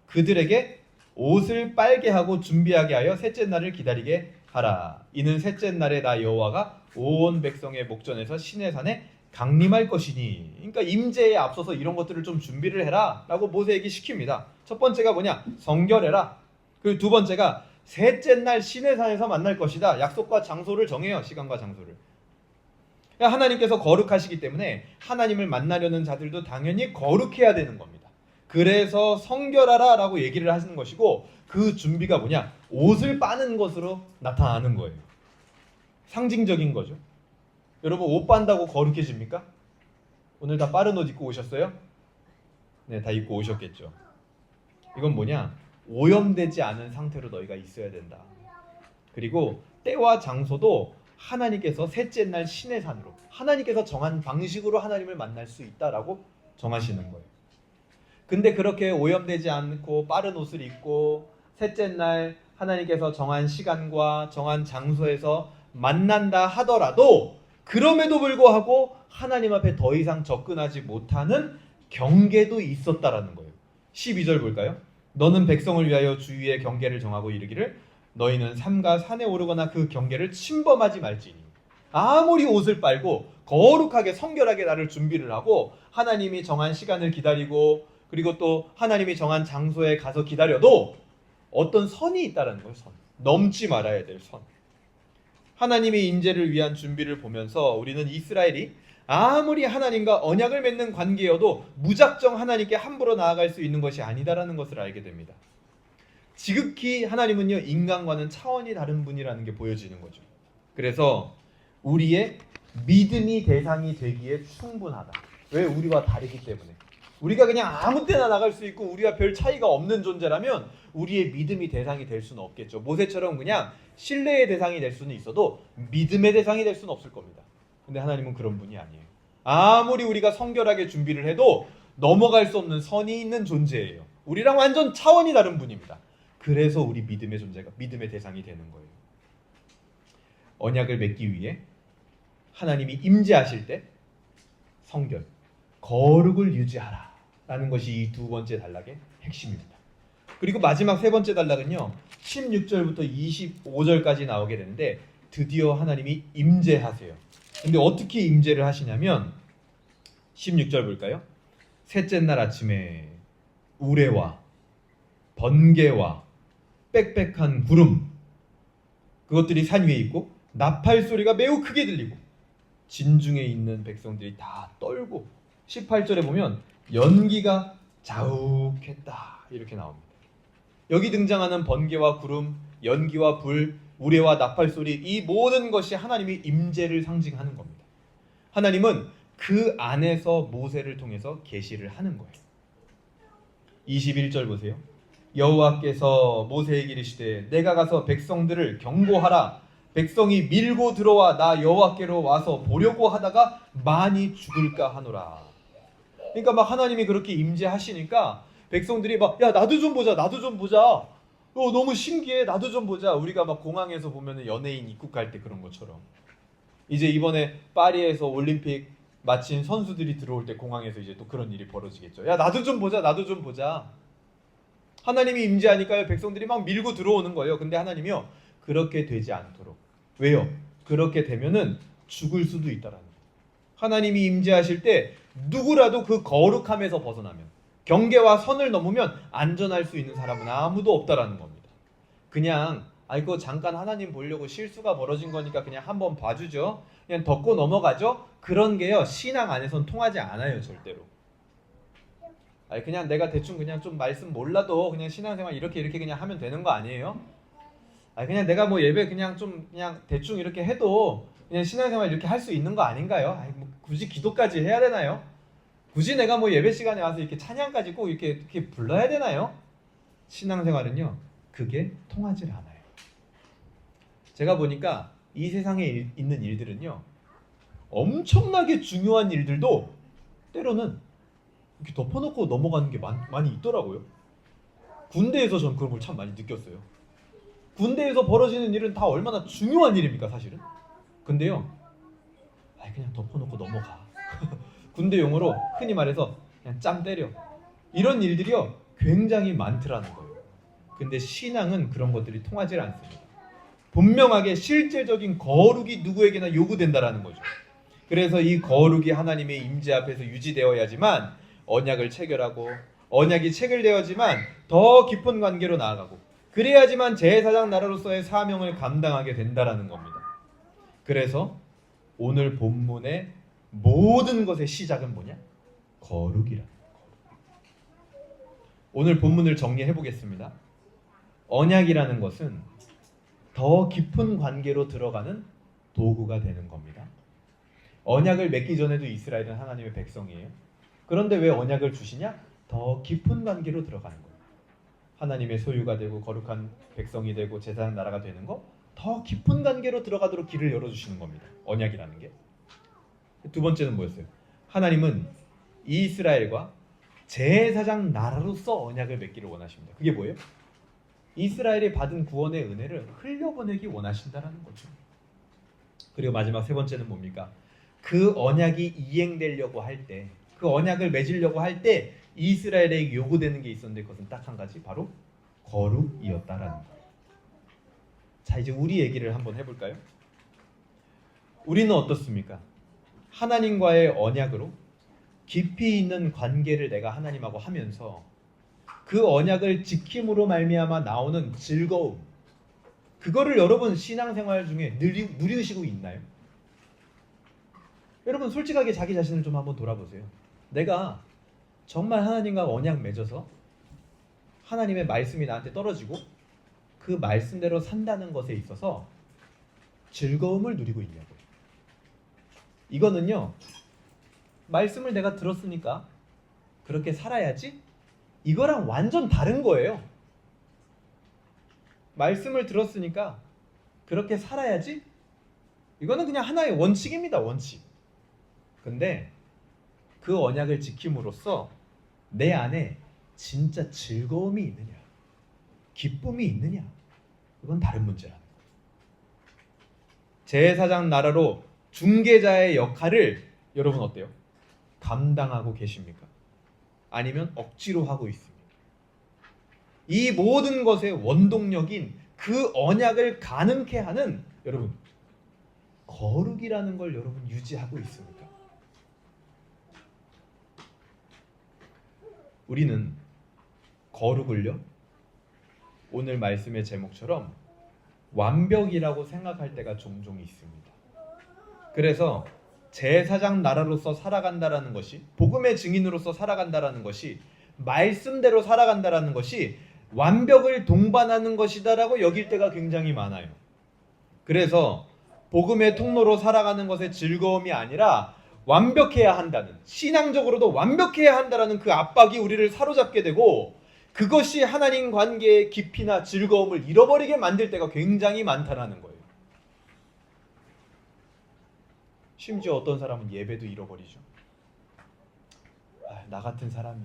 그들에게 옷을 빨게 하고 준비하게 하여 셋째 날을 기다리게 하라. 이는 셋째 날에 나 여호와가 온 백성의 목전에서 시내산에 강림할 것이니. 그러니까 임재에 앞서서 이런 것들을 좀 준비를 해라 라고 모세에게 시킵니다. 첫 번째가 뭐냐? 성결해라. 그리고 두 번째가 셋째 날 시내산에서 만날 것이다. 약속과 장소를 정해요. 시간과 장소를. 그러니까 하나님께서 거룩하시기 때문에 하나님을 만나려는 자들도 당연히 거룩해야 되는 겁니다. 그래서 성결하라 라고 얘기를 하시는 것이고 그 준비가 뭐냐? 옷을 빠는 것으로 나타나는 거예요. 상징적인 거죠. 여러분 옷 빤다고 거룩해집니까? 오늘 다 빠른 옷 입고 오셨어요? 네, 다 입고 오셨겠죠. 이건 뭐냐? 오염되지 않은 상태로 너희가 있어야 된다. 그리고 때와 장소도 하나님께서 셋째 날 시내산으로 하나님께서 정한 방식으로 하나님을 만날 수 있다라고 정하시는 거예요. 근데 그렇게 오염되지 않고 빠른 옷을 입고 셋째 날 하나님께서 정한 시간과 정한 장소에서 만난다 하더라도 그럼에도 불구하고 하나님 앞에 더 이상 접근하지 못하는 경계도 있었다라는 거예요. 12절 볼까요? 너는 백성을 위하여 주위에 경계를 정하고 이르기를 너희는 삼가 산에 오르거나 그 경계를 침범하지 말지니. 아무리 옷을 빨고 거룩하게 성결하게 나를 준비를 하고 하나님이 정한 시간을 기다리고 그리고 또 하나님이 정한 장소에 가서 기다려도 어떤 선이 있다는 거예요. 선. 넘지 말아야 될 선. 하나님의 임재를 위한 준비를 보면서 우리는 이스라엘이 아무리 하나님과 언약을 맺는 관계여도 무작정 하나님께 함부로 나아갈 수 있는 것이 아니다라는 것을 알게 됩니다. 지극히 하나님은요 인간과는 차원이 다른 분이라는 게 보여지는 거죠. 그래서 우리의 믿음이 대상이 되기에 충분하다. 왜? 우리와 다르기 때문에. 우리가 그냥 아무 때나 나갈 수 있고 우리와 별 차이가 없는 존재라면 우리의 믿음이 대상이 될 수는 없겠죠. 모세처럼 그냥 신뢰의 대상이 될 수는 있어도 믿음의 대상이 될 수는 없을 겁니다. 근데 하나님은 그런 분이 아니에요. 아무리 우리가 성결하게 준비를 해도 넘어갈 수 없는 선이 있는 존재예요. 우리랑 완전 차원이 다른 분입니다. 그래서 우리 믿음의 존재가 믿음의 대상이 되는 거예요. 언약을 맺기 위해 하나님이 임재하실 때 성결, 거룩을 유지하라 라는 것이 이 두 번째 단락의 핵심입니다. 그리고 마지막 세 번째 단락은요 16절부터 25절까지 나오게 되는데 드디어 하나님이 임재하세요. 근데 어떻게 임재를 하시냐면 16절 볼까요? 셋째 날 아침에 우레와 번개와 빽빽한 구름, 그것들이 산 위에 있고 나팔 소리가 매우 크게 들리고 진중에 있는 백성들이 다 떨고, 18절에 보면 연기가 자욱했다 이렇게 나옵니다. 여기 등장하는 번개와 구름, 연기와 불, 우레와 나팔 소리, 이 모든 것이 하나님의 임재를 상징하는 겁니다. 하나님은 그 안에서 모세를 통해서 계시를 하는 거예요. 21절 보세요. 여호와께서 모세에게 이르시되 내가 가서 백성들을 경고하라. 백성이 밀고 들어와 나 여호와께로 와서 보려고 하다가 많이 죽을까 하노라. 그러니까 막 하나님이 그렇게 임재하시니까 백성들이 막 야 나도 좀 보자, 나도 좀 보자. 너무 신기해, 나도 좀 보자. 우리가 막 공항에서 보면은 연예인 입국할 때 그런 것처럼, 이제 이번에 파리에서 올림픽 마친 선수들이 들어올 때 공항에서 이제 또 그런 일이 벌어지겠죠. 야 나도 좀 보자, 나도 좀 보자. 하나님이 임재하니까요, 백성들이 막 밀고 들어오는 거예요. 근데 하나님이요, 그렇게 되지 않도록. 왜요? 그렇게 되면은 죽을 수도 있다라는 거예요. 하나님이 임재하실 때 누구라도 그 거룩함에서 벗어나면, 경계와 선을 넘으면 안전할 수 있는 사람은 아무도 없다라는 겁니다. 그냥 아이고 잠깐 하나님 보려고 실수가 벌어진 거니까 그냥 한번 봐주죠, 그냥 덮고 넘어가죠, 그런 게요 신앙 안에선 통하지 않아요, 절대로. 아니 그냥 내가 대충 그냥 좀 말씀 몰라도 그냥 신앙생활 이렇게 그냥 하면 되는 거 아니에요? 아니 그냥 내가 뭐 예배 그냥 좀 그냥 대충 이렇게 해도 그냥 신앙생활 이렇게 할 수 있는 거 아닌가요? 아니 뭐 굳이 기도까지 해야 되나요? 굳이 내가 뭐 예배 시간에 와서 이렇게 찬양까지 꼭 이렇게 불러야 되나요? 신앙생활은요 그게 통하질 않아요. 제가 보니까 이 세상에 있는 일들은요, 엄청나게 중요한 일들도 때로는 이렇게 덮어놓고 넘어가는 게 많이 있더라고요. 군대에서 전 그런 걸 참 많이 느꼈어요. 군대에서 벌어지는 일은 다 얼마나 중요한 일입니까 사실은. 근데요 그냥 덮어놓고 넘어가. 군대 용어로 흔히 말해서 그냥 짬 때려. 이런 일들이요 굉장히 많더라는 거예요. 근데 신앙은 그런 것들이 통하지 않습니다. 분명하게 실제적인 거룩이 누구에게나 요구된다라는 거죠. 그래서 이 거룩이 하나님의 임재 앞에서 유지되어야지만 언약을 체결하고, 언약이 체결되어야지만 더 깊은 관계로 나아가고, 그래야지만 제사장 나라로서의 사명을 감당하게 된다라는 겁니다. 그래서 오늘 본문의 모든 것의 시작은 뭐냐? 거룩이라는 거예요. 오늘 본문을 정리해 보겠습니다. 언약이라는 것은 더 깊은 관계로 들어가는 도구가 되는 겁니다. 언약을 맺기 전에도 이스라엘은 하나님의 백성이에요. 그런데 왜 언약을 주시냐? 더 깊은 관계로 들어가는 거예요. 하나님의 소유가 되고 거룩한 백성이 되고 제사장 나라가 되는 거, 더 깊은 관계로 들어가도록 길을 열어주시는 겁니다. 언약이라는 게. 두 번째는 뭐였어요? 하나님은 이스라엘과 제사장 나라로서 언약을 맺기를 원하십니다. 그게 뭐예요? 이스라엘이 받은 구원의 은혜를 흘려보내기 원하신다라는 거죠. 그리고 마지막 세 번째는 뭡니까? 그 언약이 이행되려고 할 때, 그 언약을 맺으려고 할 때 이스라엘에게 요구되는 게 있었는데 그것은 딱 한 가지, 바로 거룩이었다라는 거예요. 자, 이제 우리 얘기를 한번 해볼까요? 우리는 어떻습니까? 하나님과의 언약으로 깊이 있는 관계를 내가 하나님하고 하면서 그 언약을 지킴으로 말미암아 나오는 즐거움, 그거를 여러분 신앙생활 중에 누리시고 있나요? 여러분 솔직하게 자기 자신을 좀 한번 돌아보세요. 내가 정말 하나님과 언약 맺어서 하나님의 말씀이 나한테 떨어지고 그 말씀대로 산다는 것에 있어서 즐거움을 누리고 있냐고요. 이거는요, 말씀을 내가 들었으니까 그렇게 살아야지, 이거랑 완전 다른 거예요. 말씀을 들었으니까 그렇게 살아야지, 이거는 그냥 하나의 원칙입니다. 원칙. 근데 그 언약을 지킴으로써 내 안에 진짜 즐거움이 있느냐, 기쁨이 있느냐, 이건 다른 문제라는 거예요. 제사장 나라로 중개자의 역할을 여러분 어때요? 감당하고 계십니까? 아니면 억지로 하고 있습니까? 이 모든 것의 원동력인 그 언약을 가능케 하는 여러분 거룩이라는 걸 여러분 유지하고 있습니까? 우리는 거룩을요, 오늘 말씀의 제목처럼 완벽이라고 생각할 때가 종종 있습니다. 그래서 제사장 나라로서 살아간다라는 것이, 복음의 증인으로서 살아간다라는 것이, 말씀대로 살아간다라는 것이 완벽을 동반하는 것이다라고 여길 때가 굉장히 많아요. 그래서 복음의 통로로 살아가는 것의 즐거움이 아니라 완벽해야 한다는, 신앙적으로도 완벽해야 한다라는 그 압박이 우리를 사로잡게 되고, 그것이 하나님 관계의 깊이나 즐거움을 잃어버리게 만들 때가 굉장히 많다라는 거예요. 심지어 어떤 사람은 예배도 잃어버리죠. 나 같은 사람이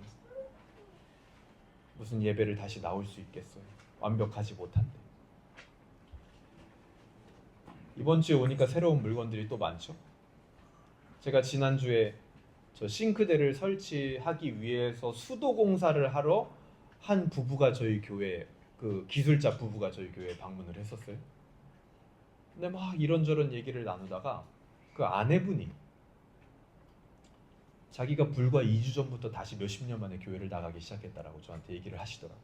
무슨 예배를 다시 나올 수 있겠어요. 완벽하지 못한데. 이번 주에 오니까 새로운 물건들이 또 많죠. 제가 지난주에 저 싱크대를 설치하기 위해서 수도 공사를 하러 한 부부가 저희 교회, 그 기술자 부부가 저희 교회에 방문을 했었어요. 근데 막 이런저런 얘기를 나누다가 그 아내분이 자기가 불과 2주 전부터 다시 몇십 년 만에 교회를 나가기 시작했다라고 저한테 얘기를 하시더라고요.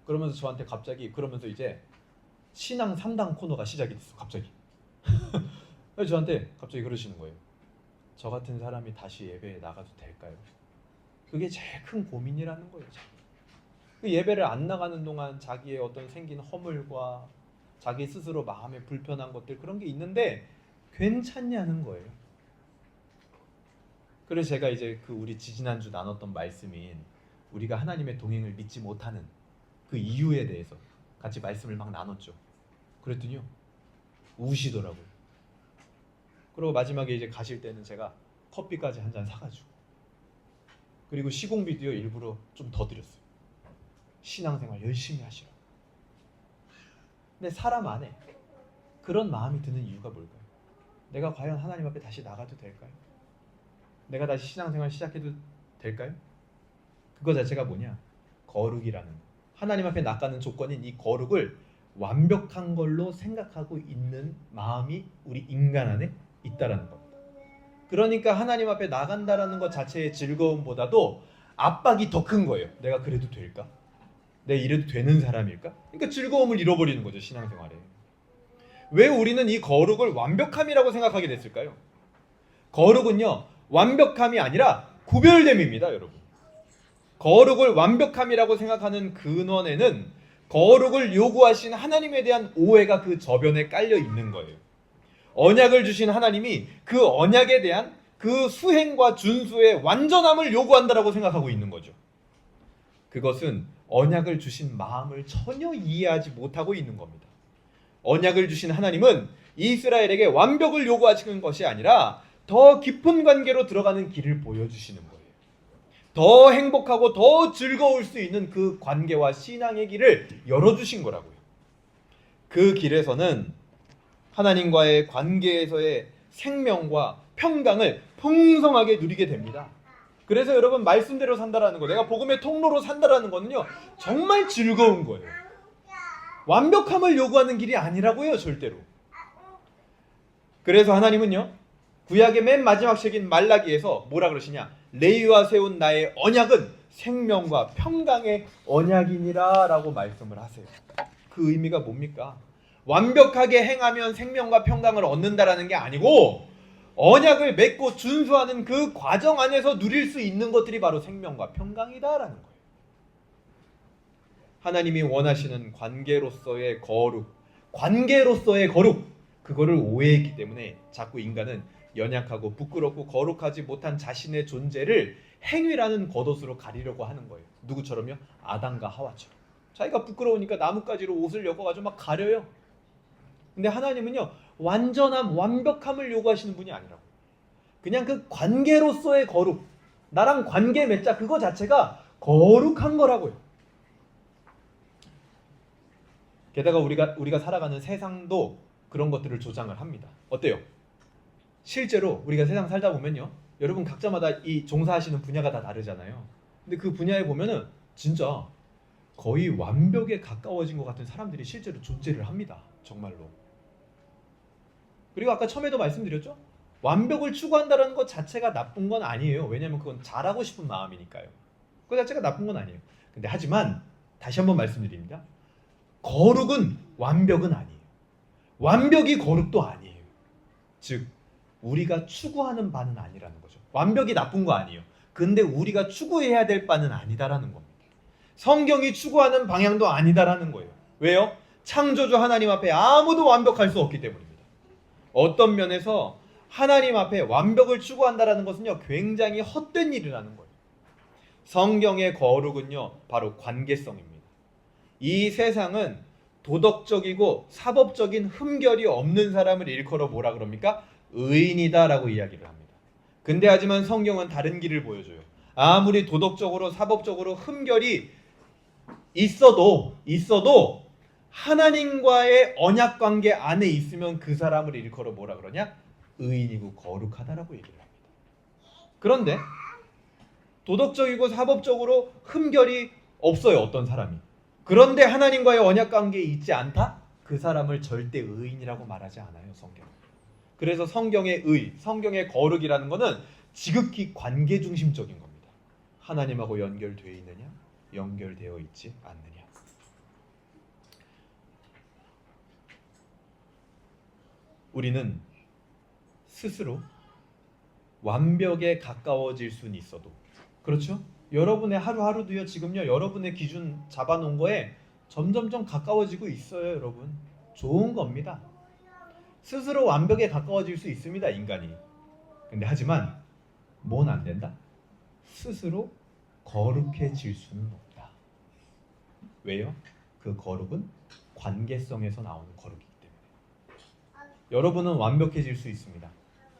그러면서 저한테 갑자기, 그러면서 이제 신앙 3당 코너가 시작이 됐어. 갑자기 저한테 갑자기 그러시는 거예요. 저 같은 사람이 다시 예배에 나가도 될까요? 그게 제일 큰 고민이라는 거예요. 그 예배를 안 나가는 동안 자기의 어떤 생긴 허물과 자기 스스로 마음에 불편한 것들, 그런 게 있는데 괜찮냐는 거예요. 그래서 제가 이제 그 우리 지지난주 나눴던 말씀인 우리가 하나님의 동행을 믿지 못하는 그 이유에 대해서 같이 말씀을 막 나눴죠. 그랬더니요, 우시더라고요. 그리고 마지막에 이제 가실 때는 제가 커피까지 한 잔 사가지고, 그리고 시공비도요 일부러 좀 더 드렸어요. 신앙생활 열심히 하시라고. 근데 사람 안에 그런 마음이 드는 이유가 뭘까요? 내가 과연 하나님 앞에 다시 나가도 될까요? 내가 다시 신앙생활 시작해도 될까요? 그거 자체가 뭐냐? 거룩이라는, 하나님 앞에 나가는 조건인 이 거룩을 완벽한 걸로 생각하고 있는 마음이 우리 인간 안에 있다라는 겁니다. 그러니까 하나님 앞에 나간다라는 것 자체의 즐거움보다도 압박이 더 큰 거예요. 내가 그래도 될까? 내가 이래도 되는 사람일까? 그러니까 즐거움을 잃어버리는 거죠, 신앙생활에. 왜 우리는 이 거룩을 완벽함이라고 생각하게 됐을까요? 거룩은요, 완벽함이 아니라 구별됨입니다, 여러분. 거룩을 완벽함이라고 생각하는 근원에는 거룩을 요구하신 하나님에 대한 오해가 그 저변에 깔려 있는 거예요. 언약을 주신 하나님이 그 언약에 대한 그 수행과 준수의 완전함을 요구한다라고 생각하고 있는 거죠. 그것은 언약을 주신 마음을 전혀 이해하지 못하고 있는 겁니다. 언약을 주신 하나님은 이스라엘에게 완벽을 요구하시는 것이 아니라 더 깊은 관계로 들어가는 길을 보여주시는 거예요. 더 행복하고 더 즐거울 수 있는 그 관계와 신앙의 길을 열어주신 거라고요. 그 길에서는 하나님과의 관계에서의 생명과 평강을 풍성하게 누리게 됩니다. 그래서 여러분, 말씀대로 산다라는 거, 내가 복음의 통로로 산다라는 거는요, 정말 즐거운 거예요. 완벽함을 요구하는 길이 아니라고요, 절대로. 그래서 하나님은요, 구약의 맨 마지막 책인 말라기에서 뭐라 그러시냐? 레위와 세운 나의 언약은 생명과 평강의 언약이니라 라고 말씀을 하세요. 그 의미가 뭡니까? 완벽하게 행하면 생명과 평강을 얻는다라는 게 아니고, 언약을 맺고 준수하는 그 과정 안에서 누릴 수 있는 것들이 바로 생명과 평강이다라는 거예요. 하나님이 원하시는 관계로서의 거룩, 그거를 오해했기 때문에 자꾸 인간은 연약하고 부끄럽고 거룩하지 못한 자신의 존재를 행위라는 겉옷으로 가리려고 하는 거예요. 누구처럼요? 아담과 하와처럼. 자기가 부끄러우니까 나뭇가지로 옷을 엮어가지고 막 가려요. 근데 하나님은요, 완전함, 완벽함을 요구하시는 분이 아니라고. 그냥 그 관계로서의 거룩, 나랑 관계 맺자, 그거 자체가 거룩한 거라고요. 게다가 우리가 살아가는 세상도 그런 것들을 조장을 합니다. 어때요? 실제로 우리가 세상 살다 보면요, 여러분 각자마다 이 종사하시는 분야가 다 다르잖아요. 근데 그 분야에 보면은 진짜 거의 완벽에 가까워진 것 같은 사람들이 실제로 존재를 합니다. 정말로. 그리고 아까 처음에도 말씀드렸죠? 완벽을 추구한다는 것 자체가 나쁜 건 아니에요. 왜냐하면 그건 잘하고 싶은 마음이니까요. 그 자체가 나쁜 건 아니에요. 근데 하지만 다시 한번 말씀드립니다. 거룩은 완벽은 아니에요. 완벽이 거룩도 아니에요. 즉 우리가 추구하는 바는 아니라는 거죠. 완벽이 나쁜 거 아니에요. 근데 우리가 추구해야 될 바는 아니다라는 겁니다. 성경이 추구하는 방향도 아니다라는 거예요. 왜요? 창조주 하나님 앞에 아무도 완벽할 수 없기 때문입니다. 어떤 면에서 하나님 앞에 완벽을 추구한다라는 것은요, 굉장히 헛된 일이라는 거예요. 성경의 거룩은요, 바로 관계성입니다. 이 세상은 도덕적이고 사법적인 흠결이 없는 사람을 일컬어 뭐라 그럽니까? 의인이다라고 이야기를 합니다. 근데 하지만 성경은 다른 길을 보여줘요. 아무리 도덕적으로 사법적으로 흠결이 있어도 하나님과의 언약 관계 안에 있으면 그 사람을 일컬어 뭐라 그러냐? 의인이고 거룩하다라고 얘기를 합니다. 그런데 도덕적이고 사법적으로 흠결이 없어요, 어떤 사람이. 그런데 하나님과의 언약 관계에 있지 않다? 그 사람을 절대 의인이라고 말하지 않아요, 성경은. 그래서 성경의 의, 성경의 거룩이라는 것은 지극히 관계 중심적인 겁니다. 하나님하고 연결되어 있느냐, 연결되어 있지 않느냐. 우리는 스스로 완벽에 가까워질 수는 있어도, 그렇죠? 여러분의 하루하루도요, 지금요, 여러분의 기준 잡아놓은 거에 점점점 가까워지고 있어요, 여러분. 좋은 겁니다. 스스로 완벽에 가까워질 수 있습니다, 인간이. 근데 하지만 뭔 안 된다? 스스로 거룩해질 수는 없다. 왜요? 그 거룩은 관계성에서 나오는 거룩이기 때문에. 여러분은 완벽해질 수 있습니다.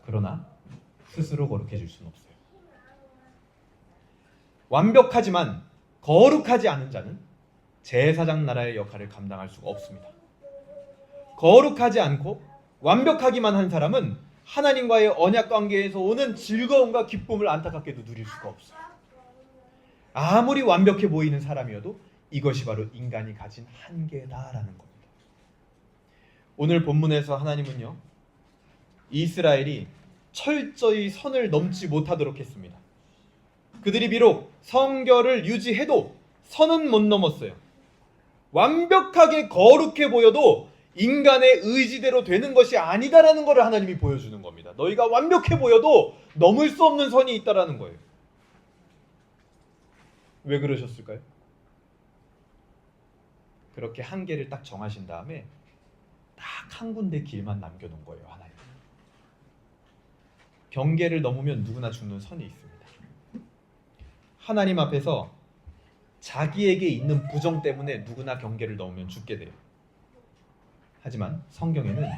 그러나 스스로 거룩해질 수는 없어요. 완벽하지만 거룩하지 않은 자는 제사장 나라의 역할을 감당할 수가 없습니다. 거룩하지 않고 완벽하기만 한 사람은 하나님과의 언약 관계에서 오는 즐거움과 기쁨을 안타깝게도 누릴 수가 없어요. 아무리 완벽해 보이는 사람이어도 이것이 바로 인간이 가진 한계다라는 겁니다. 오늘 본문에서 하나님은요, 이스라엘이 철저히 선을 넘지 못하도록 했습니다. 그들이 비록 성결을 유지해도 선은 못 넘었어요. 완벽하게 거룩해 보여도 인간의 의지대로 되는 것이 아니다라는 것을 하나님이 보여주는 겁니다. 너희가 완벽해 보여도 넘을 수 없는 선이 있다라는 거예요. 왜 그러셨을까요? 그렇게 한계를 딱 정하신 다음에 딱 한 군데 길만 남겨놓은 거예요, 하나님. 경계를 넘으면 누구나 죽는 선이 있습니다. 하나님 앞에서 자기에게 있는 부정 때문에 누구나 경계를 넘으면 죽게 돼요. 하지만 성경에는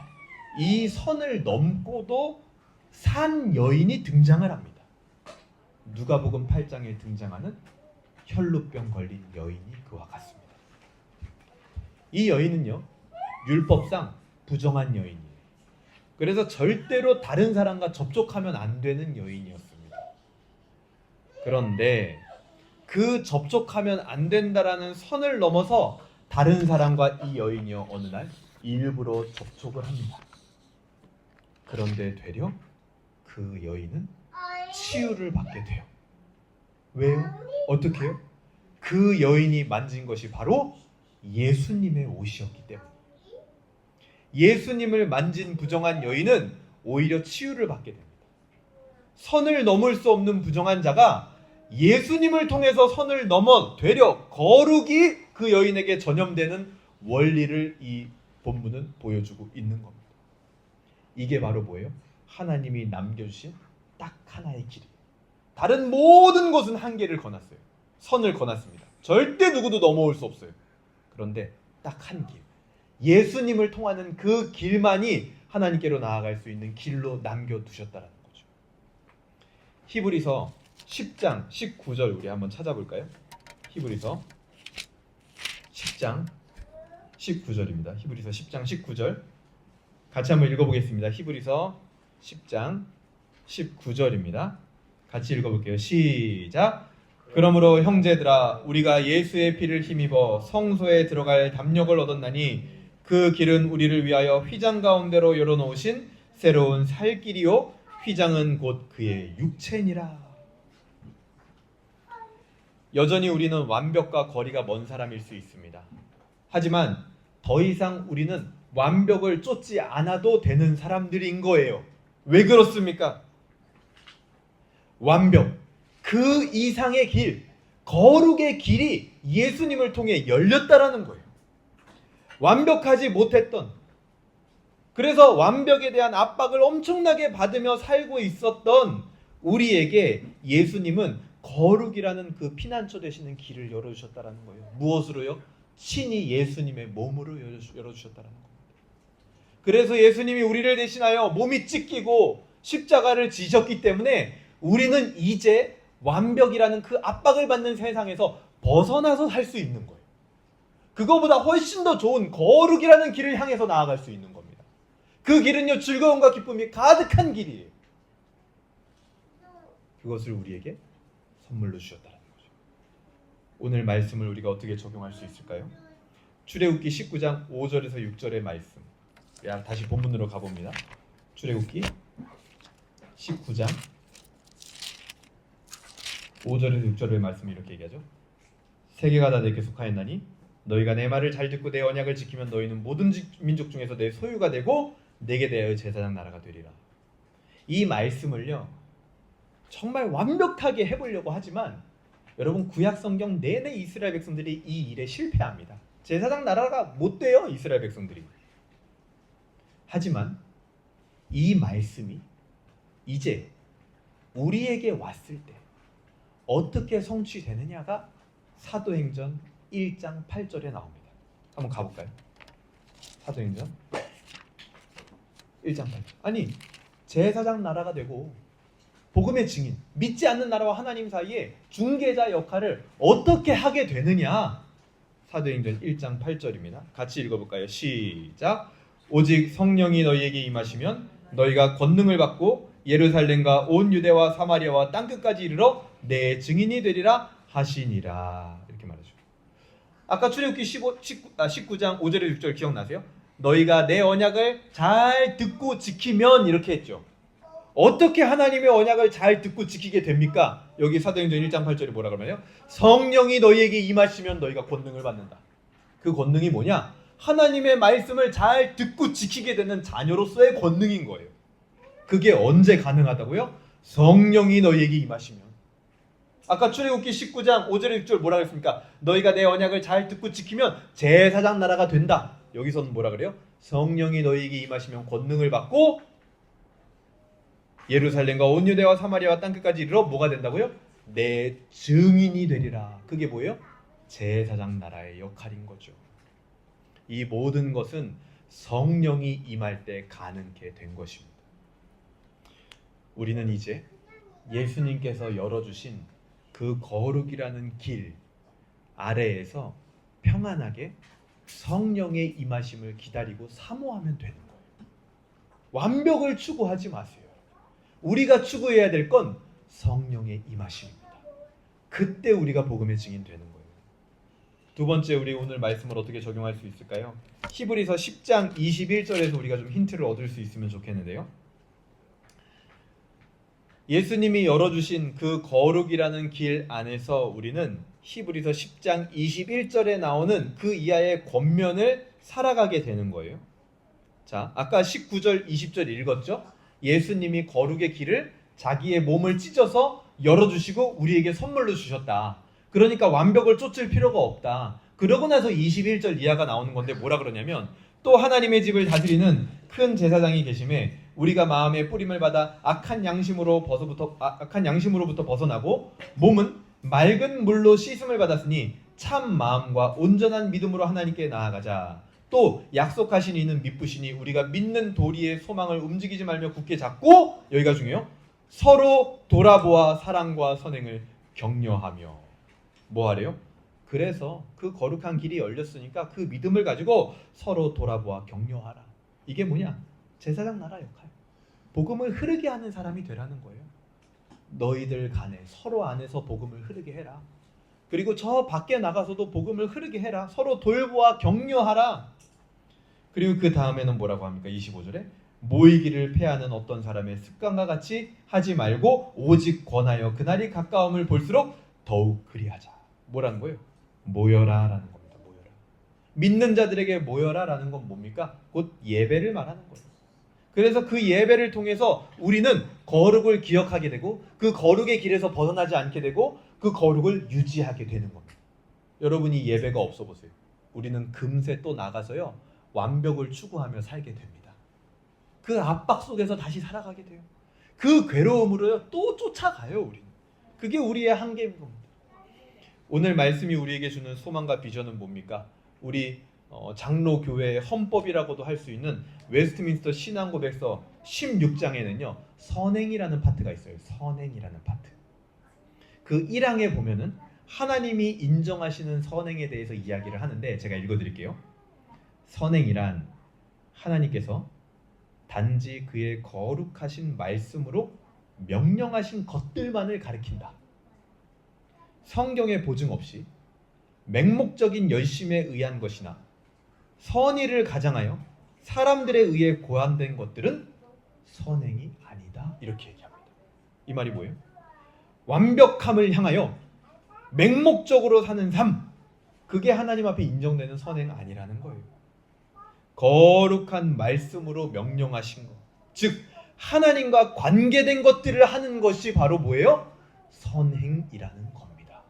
이 선을 넘고도 산 여인이 등장을 합니다. 누가복음 8장에 등장하는 혈루병 걸린 여인이 그와 같습니다. 이 여인은요, 율법상 부정한 여인이에요. 그래서 절대로 다른 사람과 접촉하면 안 되는 여인이었습니다. 그런데 그 접촉하면 안 된다라는 선을 넘어서 다른 사람과 이 여인이요, 어느 날 일부러 접촉을 합니다. 그런데 되려 그 여인은 치유를 받게 돼요. 왜요? 어떻게 해요? 그 여인이 만진 것이 바로 예수님의 옷이었기 때문에. 예수님을 만진 부정한 여인은 오히려 치유를 받게 됩니다. 선을 넘을 수 없는 부정한 자가 예수님을 통해서 선을 넘어 되려 거룩이 그 여인에게 전염되는 원리를 이 본문은 보여주고 있는 겁니다. 이게 바로 뭐예요? 하나님이 남겨주신 딱 하나의 길이에요. 다른 모든 것은 한계를 거놨어요. 선을 거놨습니다. 절대 누구도 넘어올 수 없어요. 그런데 딱 한 길, 예수님을 통하는 그 길만이 하나님께로 나아갈 수 있는 길로 남겨두셨다는 거죠. 히브리서 10장 19절 우리 한번 찾아볼까요? 히브리서 10장 19절입니다. 히브리서 10장 19절 같이 한번 읽어보겠습니다. 히브리서 10장 19절입니다. 같이 읽어볼게요. 시작. 그러므로 형제들아, 우리가 예수의 피를 힘입어 성소에 들어갈 담력을 얻었나니 그 길은 우리를 위하여 휘장 가운데로 열어놓으신 새로운 살 길이요, 휘장은 곧 그의 육체니라. 여전히 우리는 완벽과 거리가 먼 사람일 수 있습니다. 하지만 더 이상 우리는 완벽을 쫓지 않아도 되는 사람들인 거예요. 왜 그렇습니까? 완벽, 그 이상의 길, 거룩의 길이 예수님을 통해 열렸다라는 거예요. 완벽하지 못했던, 그래서 완벽에 대한 압박을 엄청나게 받으며 살고 있었던 우리에게 예수님은 거룩이라는 그 피난처 되시는 길을 열어주셨다라는 거예요. 무엇으로요? 친히 예수님의 몸으로 열어주셨다라는 겁니다. 그래서 예수님이 우리를 대신하여 몸이 찢기고 십자가를 지셨기 때문에 우리는 이제 완벽이라는 그 압박을 받는 세상에서 벗어나서 살 수 있는 거예요. 그거보다 훨씬 더 좋은 거룩이라는 길을 향해서 나아갈 수 있는 겁니다. 그 길은요, 즐거움과 기쁨이 가득한 길이에요. 그것을 우리에게 선물로 주셨다는 거죠. 오늘 말씀을 우리가 어떻게 적용할 수 있을까요? 출애굽기 19장 5절에서 6절의 말씀. 다시 본문으로 가봅니다. 출애굽기 19장 5절에서 6절의 말씀이 이렇게 얘기하죠. 세계가 다 내게 속하였나니 너희가 내 말을 잘 듣고 내 언약을 지키면 너희는 모든 민족 중에서 내 소유가 되고 내게 대하여 제사장 나라가 되리라. 이 말씀을요, 정말 완벽하게 해보려고 하지만 여러분, 구약 성경 내내 이스라엘 백성들이 이 일에 실패합니다. 제사장 나라가 못 돼요, 이스라엘 백성들이. 하지만 이 말씀이 이제 우리에게 왔을 때 어떻게 성취되느냐가 사도행전 1장 8절에 나옵니다. 한번 가볼까요? 사도행전 1장 8절. 아니, 제사장 나라가 되고 복음의 증인, 믿지 않는 나라와 하나님 사이에 중개자 역할을 어떻게 하게 되느냐? 사도행전 1장 8절입니다. 같이 읽어볼까요? 시작. 오직 성령이 너희에게 임하시면 너희가 권능을 받고 예루살렘과 온 유대와 사마리아와 땅끝까지 이르러 내 증인이 되리라 하시니라. 이렇게 말하죠. 아까 출애굽기 19장 5절에 6절 기억나세요? 너희가 내 언약을 잘 듣고 지키면, 이렇게 했죠. 어떻게 하나님의 언약을 잘 듣고 지키게 됩니까? 여기 사도행전 1장 8절에 뭐라 그러나요? 성령이 너희에게 임하시면 너희가 권능을 받는다. 그 권능이 뭐냐? 하나님의 말씀을 잘 듣고 지키게 되는 자녀로서의 권능인 거예요. 그게 언제 가능하다고요? 성령이 너희에게 임하시면. 아까 출애굽기 19장 5절에 6절 뭐라 그랬습니까? 너희가 내 언약을 잘 듣고 지키면 제사장 나라가 된다. 여기서는 뭐라 그래요? 성령이 너희에게 임하시면 권능을 받고 예루살렘과 온 유대와 사마리아와 땅끝까지 이르러 뭐가 된다고요? 내 증인이 되리라. 그게 뭐예요? 제사장 나라의 역할인 거죠. 이 모든 것은 성령이 임할 때 가능케 된 것입니다. 우리는 이제 예수님께서 열어주신 그 거룩이라는 길 아래에서 평안하게 성령의 임하심을 기다리고 사모하면 되는 거예요. 완벽을 추구하지 마세요. 우리가 추구해야 될 건 성령의 임하심입니다. 그때 우리가 복음의 증인 되는 거예요. 두 번째, 우리 오늘 말씀을 어떻게 적용할 수 있을까요? 히브리서 10장 21절에서 우리가 좀 힌트를 얻을 수 있으면 좋겠는데요. 예수님이 열어주신 그 거룩이라는 길 안에서 우리는 히브리서 10장 21절에 나오는 그 이하의 권면을 살아가게 되는 거예요. 자, 아까 19절 20절 읽었죠? 예수님이 거룩의 길을 자기의 몸을 찢어서 열어주시고 우리에게 선물로 주셨다. 그러니까 완벽을 쫓을 필요가 없다. 그러고 나서 21절 이하가 나오는 건데 뭐라 그러냐면, 또 하나님의 집을 다스리는 큰 제사장이 계심에 우리가 마음의 뿌림을 받아 악한 양심으로부터 벗어나고 몸은 맑은 물로 씻음을 받았으니 참 마음과 온전한 믿음으로 하나님께 나아가자. 또 약속하신 이는 미쁘시니 우리가 믿는 도리의 소망을 움직이지 말며 굳게 잡고, 여기가 중요해요. 서로 돌아보아 사랑과 선행을 격려하며. 뭐 하래요? 그래서 그 거룩한 길이 열렸으니까 그 믿음을 가지고 서로 돌아보아 격려하라. 이게 뭐냐? 제사장 나라 역할. 복음을 흐르게 하는 사람이 되라는 거예요. 너희들 간에 서로 안에서 복음을 흐르게 해라. 그리고 저 밖에 나가서도 복음을 흐르게 해라. 서로 돌보아 격려하라. 그리고 그 다음에는 뭐라고 합니까? 25절에 모이기를 패하는 어떤 사람의 습관과 같이 하지 말고 오직 권하여 그날이 가까움을 볼수록 더욱 그리하자. 뭐라는 거예요? 모여라라는 겁니다. 모여라. 믿는 자들에게 모여라라는 건 뭡니까? 곧 예배를 말하는 거예요. 그래서 그 예배를 통해서 우리는 거룩을 기억하게 되고 그 거룩의 길에서 벗어나지 않게 되고 그 거룩을 유지하게 되는 겁니다. 여러분이 예배가 없어 보세요. 우리는 금세 또 나가서요. 완벽을 추구하며 살게 됩니다. 그 압박 속에서 다시 살아가게 돼요. 그 괴로움으로 또 쫓아가요. 우리는. 그게 우리의 한계인 겁니다. 오늘 말씀이 우리에게 주는 소망과 비전은 뭡니까? 우리 장로교회의 헌법이라고도 할 수 있는 웨스트민스터 신앙고백서 16장에는요. 선행이라는 파트가 있어요. 선행이라는 파트. 그 1항에 보면은 하나님이 인정하시는 선행에 대해서 이야기를 하는데 제가 읽어드릴게요. 선행이란 하나님께서 단지 그의 거룩하신 말씀으로 명령하신 것들만을 가리킨다. 성경의 보증 없이 맹목적인 열심에 의한 것이나 선의를 가장하여 사람들에 의해 고안된 것들은 선행이 아니다. 이렇게 얘기합니다. 이 말이 뭐예요? 완벽함을 향하여 맹목적으로 사는 삶, 그게 하나님 앞에 인정되는 선행 아니라는 거예요. 거룩한 말씀으로 명령하신 것, 즉 하나님과 관계된 것들을 하는 것이 바로 뭐예요? 선행이라는 겁니다.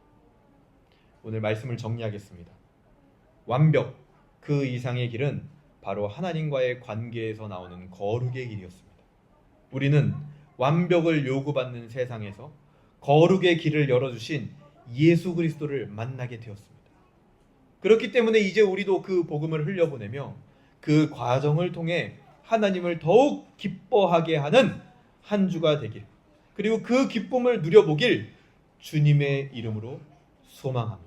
오늘 말씀을 정리하겠습니다. 완벽, 그 이상의 길은 바로 하나님과의 관계에서 나오는 거룩의 길이었습니다. 우리는 완벽을 요구받는 세상에서 거룩의 길을 열어주신 예수 그리스도를 만나게 되었습니다. 그렇기 때문에 이제 우리도 그 복음을 흘려보내며 그 과정을 통해 하나님을 더욱 기뻐하게 하는 한 주가 되길, 그리고 그 기쁨을 누려보길 주님의 이름으로 소망합니다.